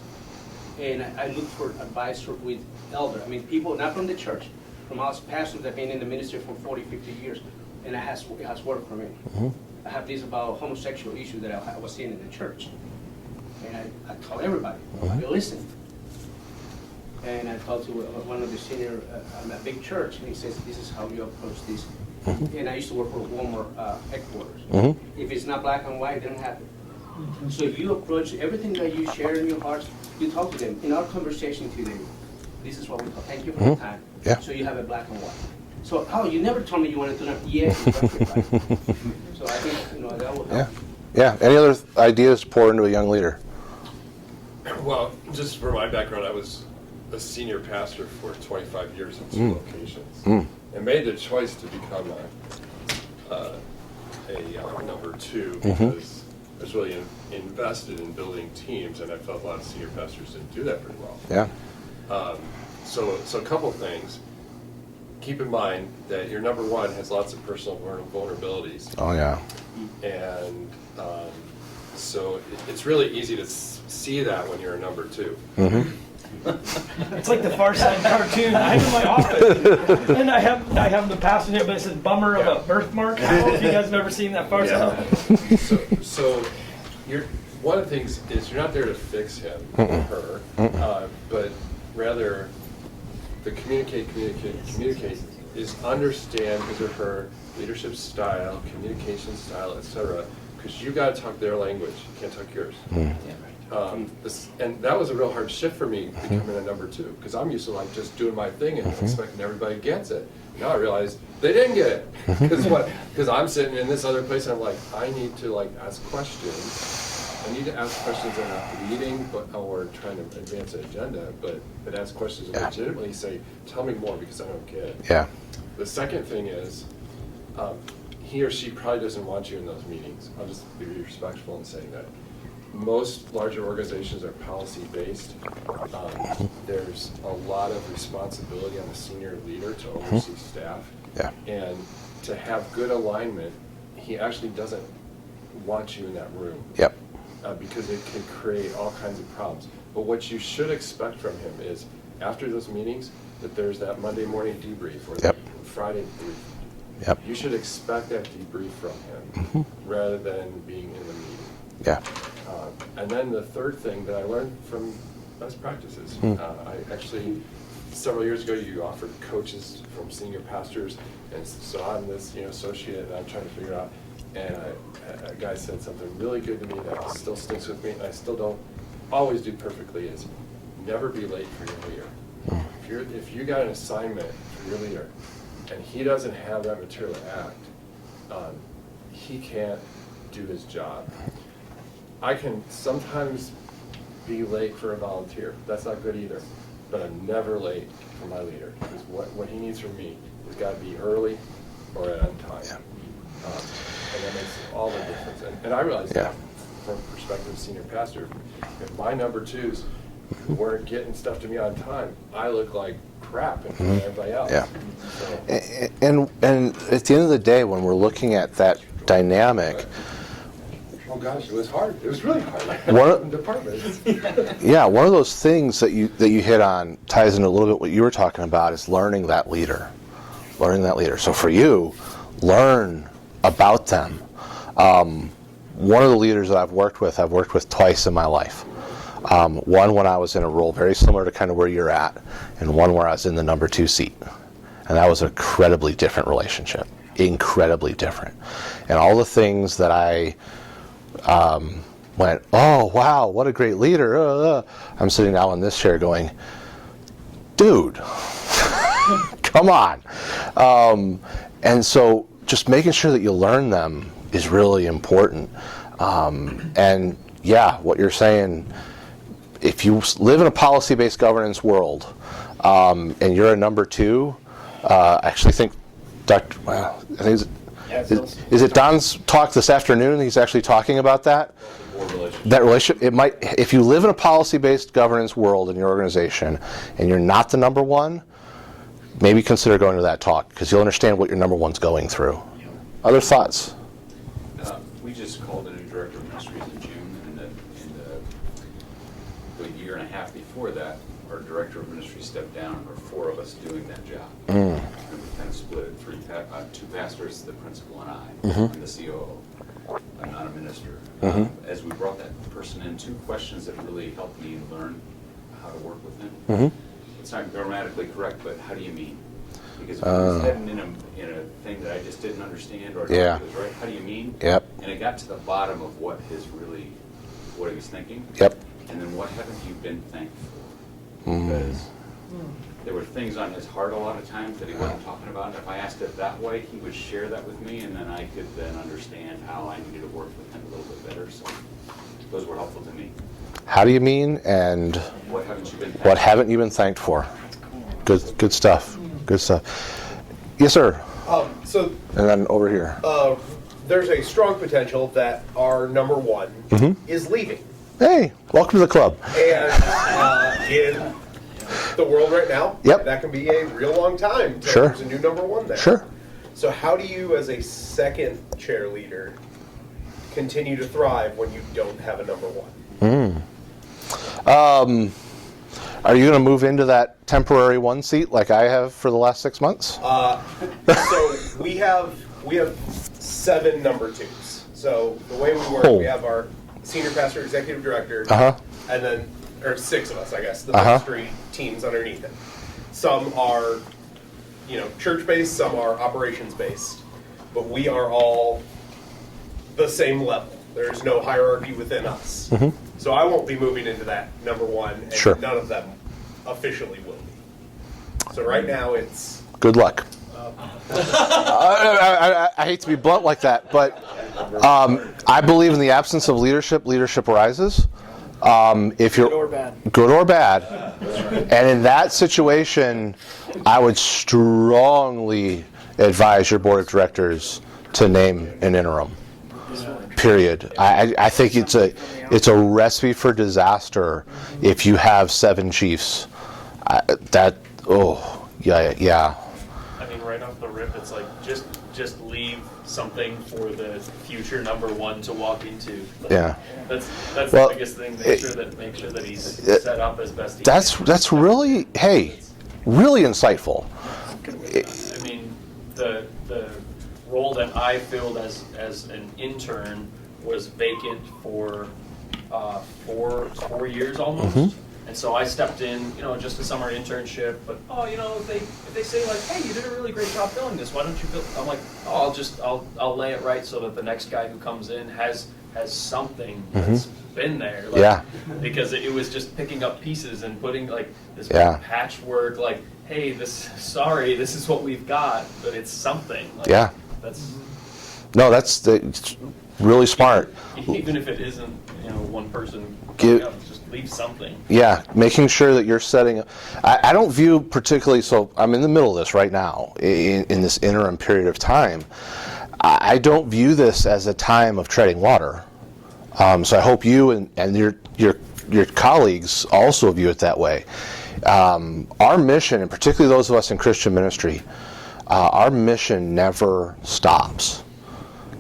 S4: and I look for advice with elder. I mean, people not from the church, from us pastors that have been in the ministry for 40, 50 years, and it has worked for me. I have this about homosexual issue that I was seeing in the church, and I tell everybody, you listen. And I talked to one of the senior, a big church, and he says, this is how you approach this. And I used to work for Walmart headquarters. If it's not black and white, it doesn't happen. So if you approach everything that you share in your heart, you talk to them. In our conversation today, this is what we talk. Thank you for your time.
S1: Yeah.
S4: So you have a black and white. So, you never told me you wanted to know. Yes, exactly right. So I think, that will help.
S1: Yeah. Any other ideas to pour into a young leader?
S13: Well, just for my background, I was a senior pastor for 25 years in 2 locations, and made the choice to become a number 2 because I was really invested in building teams, and I felt a lot of senior pastors didn't do that very well.
S1: Yeah.
S13: So a couple of things. Keep in mind that your number 1 has lots of personal vulnerabilities.
S1: Oh, yeah.
S13: And so it's really easy to see that when you're a number 2.
S5: It's like the Far Side cartoon. I have in my office, and I have the pastor here, but it says "bummer of a birthmark." I don't know if you guys have ever seen that Far Side.
S13: So you're, one of the things is you're not there to fix him or her, but rather the communicate is understand his or her leadership style, communication style, etc. Because you got to talk their language, you can't talk yours. And that was a real hard shift for me becoming a number 2, because I'm used to like just doing my thing and expecting everybody gets it. Now I realize they didn't get it, because I'm sitting in this other place and I'm like, I need to like ask questions. I need to ask questions that are not leading or trying to advance an agenda, but ask questions and legitimately say, tell me more because I don't get it.
S1: Yeah.
S13: The second thing is, he or she probably doesn't want you in those meetings. I'll just be respectful in saying that. Most larger organizations are policy-based. There's a lot of responsibility on a senior leader to oversee staff.
S1: Yeah.
S13: And to have good alignment, he actually doesn't want you in that room.
S1: Yep.
S13: Because it can create all kinds of problems. But what you should expect from him is, after those meetings, that there's that Monday morning debrief or the Friday brief.
S1: Yep.
S13: You should expect that debrief from him rather than being in the meeting.
S1: Yeah.
S13: And then the third thing that I learned from best practices, I actually, several years ago, you offered coaches from senior pastors, and so I'm this associate, and I'm trying to figure out, and a guy said something really good to me that still sticks with me, and I still don't always do perfectly, is never be late for your leader. If you got an assignment for your leader, and he doesn't have that material to act, he can't do his job. I can sometimes be late for a volunteer. That's not good either. But I'm never late for my leader. Because what he needs from me has got to be early or on time.
S1: Yeah.
S13: And that makes all the difference. And I realize that from the perspective of senior pastor, if my number 2s weren't getting stuff to me on time, I look like crap in front of everybody else.
S1: Yeah.
S13: So.
S1: And at the end of the day, when we're looking at that dynamic,
S13: Oh gosh, it was hard. It was really hard.
S1: One
S13: departments.
S1: one of those things that you hit on ties into a little bit what you were talking about is learning that leader. So for you, learn about them. One of the leaders that I've worked with twice in my life. One when I was in a role very similar to kind of where you're at, and one where I was in the number 2 seat. And that was an incredibly different relationship. Incredibly different. And all the things that I went, oh, wow, what a great leader. I'm sitting now in this chair going, dude, come on. And so just making sure that you learn them is really important. And yeah, what you're saying, if you live in a policy-based governance world and you're a number 2, I actually think is it Don's talk this afternoon? He's actually talking about that. That relationship. It might, if you live in a policy-based governance world in your organization, and you're not the number 1, maybe consider going to that talk because you'll understand what your number 1's going through. Other thoughts?
S14: We just called a new director of ministries in June, and the year and a half before that, our director of ministry stepped down, and there were 4 of us doing that job. And we kind of split it, 2 pastors, the principal and I, and the COO. I'm not a minister. As we brought that person in, 2 questions that really helped me learn how to work with him. It's not grammatically correct, but how do you mean? Because if I was heading in a thing that I just didn't understand or thought was right, how do you mean?
S1: Yep.
S14: And it got to the bottom of what he was thinking.
S1: Yep.
S14: And then what haven't you been thankful for? Because there were things on his heart a lot of times that he wasn't talking about. And if I asked it that way, he would share that with me, and then I could then understand how I needed to work with him a little bit better. So those were helpful to me.
S1: How do you mean, and
S14: what haven't you been thankful for?
S1: What haven't you been thanked for? Good stuff. Good stuff. Yes, sir.
S7: So
S1: And then over here.
S7: There's a strong potential that our number 1 is leaving.
S1: Hey, welcome to the club.
S7: And in the world right now, that can be a real long time till there's a new number 1 there.
S1: Sure.
S7: So how do you, as a second chair leader, continue to thrive when you don't have a number 1?
S1: Are you going to move into that temporary one seat like I have for the last 6 months?
S7: So we have 7 number 2s. So the way we work,
S1: Oh.
S7: we have our senior pastor, executive director,
S1: Uh-huh.
S7: and then, or 6 of us, I guess, the
S1: Uh-huh.
S7: ministry teams underneath it. Some are, church-based, some are operations-based, but we are all the same level. There's no hierarchy within us.
S1: Mm-hmm.
S7: So I won't be moving into that number 1, and
S1: Sure.
S7: none of them officially will be. So right now it's
S1: Good luck. I hate to be blunt like that, but I believe in the absence of leadership, leadership rises. If you're good or bad, and in that situation, I would strongly advise your board of directors to name an interim. Period. I think it's a recipe for disaster if you have 7 chiefs. Yeah.
S12: I mean, right off the rip, it's like just leave something for the future number 1 to walk into. Like,
S1: Yeah.
S12: That's
S1: Well,
S12: the biggest thing. Make sure that he's set up as best he can.
S1: That's really really insightful.
S12: I mean, the role that I filled as an intern was vacant for 4 years almost.
S1: Mhm.
S12: And so I stepped in, just a summer internship, but if they say like, hey, you did a really great job filling this, why don't you fill? I'm like, I'll lay it right so that the next guy who comes in has something that's been there. Like,
S1: Yeah.
S12: Because it was just picking up pieces and putting like this
S1: Yeah.
S12: patchwork, like, hey, this is what we've got, but it's something. Like,
S1: Yeah. That's really smart.
S12: Even if it isn't, one person
S1: Give-
S12: coming up, just leave something.
S1: Yeah, making sure that you're setting. I don't view particularly. So I'm in the middle of this right now in this interim period of time. I don't view this as a time of treading water. So I hope you and your colleagues also view it that way. Our mission, and particularly those of us in Christian ministry, our mission never stops.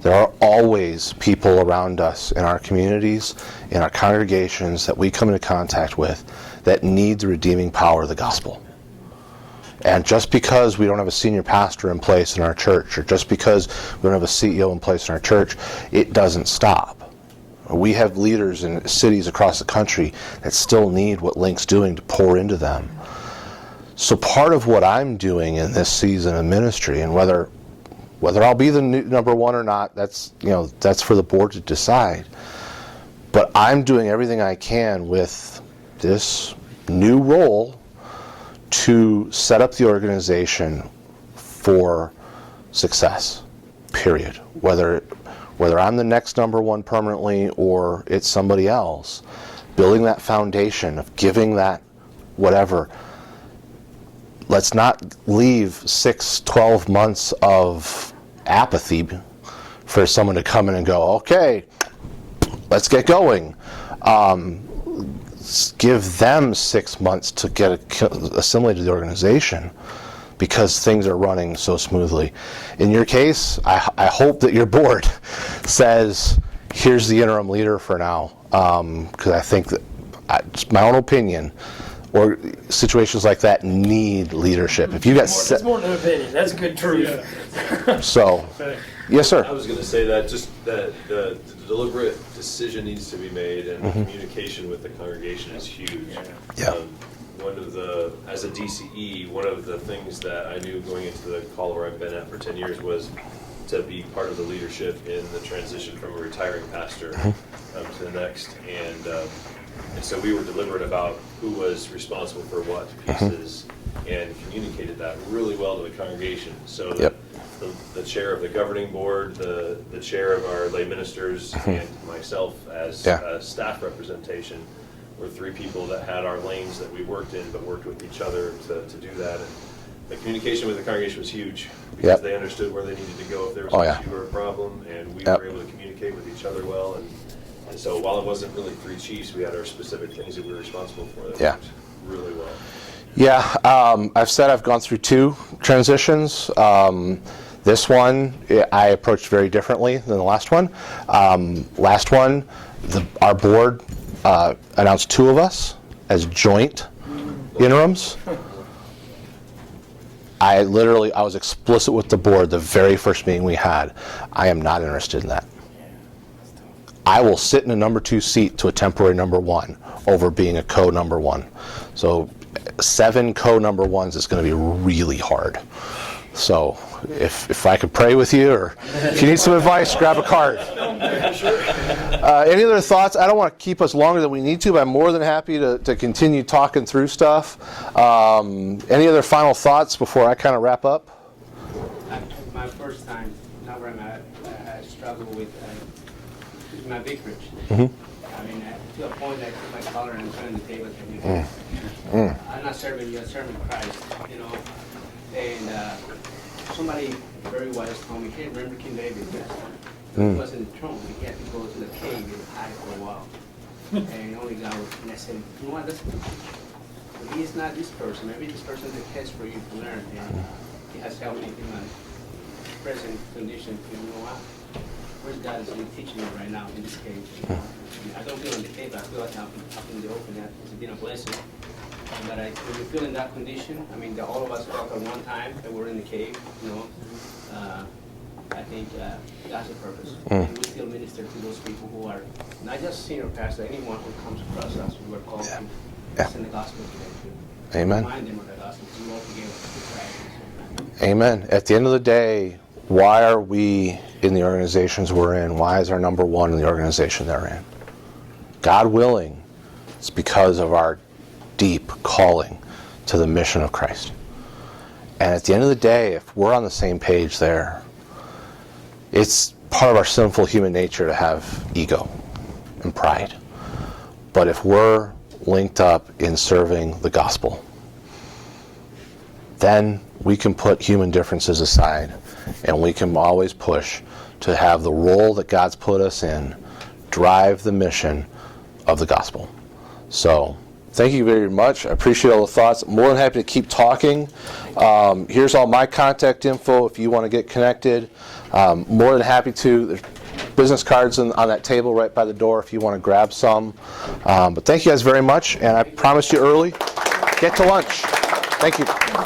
S1: There are always people around us in our communities, in our congregations that we come into contact with that need the redeeming power of the gospel. And just because we don't have a senior pastor in place in our church, or just because we don't have a CEO in place in our church, it doesn't stop. We have leaders in cities across the country that still need what Link's doing to pour into them. So part of what I'm doing in this season of ministry, and whether I'll be the number 1 or not, that's for the board to decide. But I'm doing everything I can with this new role to set up the organization for success. Period. Whether I'm the next number 1 permanently or it's somebody else, building that foundation of giving that whatever. Let's not leave 6-12 months of apathy for someone to come in and go, okay, let's get going. Give them 6 months to get assimilated to the organization because things are running so smoothly. In your case, I hope that your board says, here's the interim leader for now, because I think that, it's my own opinion, or situations like that need leadership. If you got
S5: That's more than an opinion. That's good truth.
S1: so, yes, sir.
S15: I was going to say that just that the deliberate decision needs to be made, and communication with the congregation is huge.
S1: Yeah.
S15: As a DCE, one of the things that I knew going into the call where I've been at for 10 years was to be part of the leadership in the transition from a retiring pastor to the next. And so we were deliberate about who was responsible for what pieces and communicated that really well to the congregation. So that the chair of the governing board, the chair of our lay ministers, and myself as staff representation were 3 people that had our lanes that we worked in, but worked with each other to do that. And the communication with the congregation was huge because they understood where they needed to go if there was an issue or a problem, and we were able to communicate with each other well. And so while it wasn't really 3 chiefs, we had our specific things that we were responsible for that worked really well.
S1: Yeah, I've said I've gone through 2 transitions. This one I approached very differently than the last one. Last one, our board announced 2 of us as joint interims, I was explicit with the board the very first meeting we had. I am not interested in that. I will sit in a number 2 seat to a temporary number 1 over being a co-number 1. So 7 co-number 1s is going to be really hard. So if I could pray with you, or if you need some advice, grab a card. Any other thoughts? I don't want to keep us longer than we need to, but I'm more than happy to continue talking through stuff. Any other final thoughts before I kind of wrap up?
S4: My first time, now where I'm at, I struggle with my vicarage. I mean, to a point that I took my collar and turned the table and I'm not serving you, I'm serving Christ, you know. And somebody very wise told me, hey, remember King David? Yes. He was in the throne. He had to go to the cave and hide for a while. And only God was, and I said, you know what, he is not this person. Maybe this person is a test for you to learn. And he has helped me in my present condition to, you know what, where's God is really teaching me right now in this cave. You know? I don't feel in the cave, I feel like I'm up in the open. It's been a blessing. But when you feel in that condition, I mean, all of us felt at one time that we're in the cave, you know. I think that's the purpose. And we still minister to those people who are not just senior pastor, anyone who comes across us, we were called to send the gospel to them too.
S1: Amen.
S4: Remind them of the gospel, to walk together.
S1: Amen. At the end of the day, why are we in the organizations we're in? Why is our number 1 in the organization they're in? God willing, it's because of our deep calling to the mission of Christ. And at the end of the day, if we're on the same page there, it's part of our sinful human nature to have ego and pride. But if we're linked up in serving the gospel, then we can put human differences aside and we can always push to have the role that God's put us in drive the mission of the gospel. So thank you very much. I appreciate all the thoughts. I'm more than happy to keep talking. Here's all my contact info if you want to get connected. More than happy to. There's business cards on that table right by the door if you want to grab some. But thank you guys very much. And I promised you early, get to lunch. Thank you.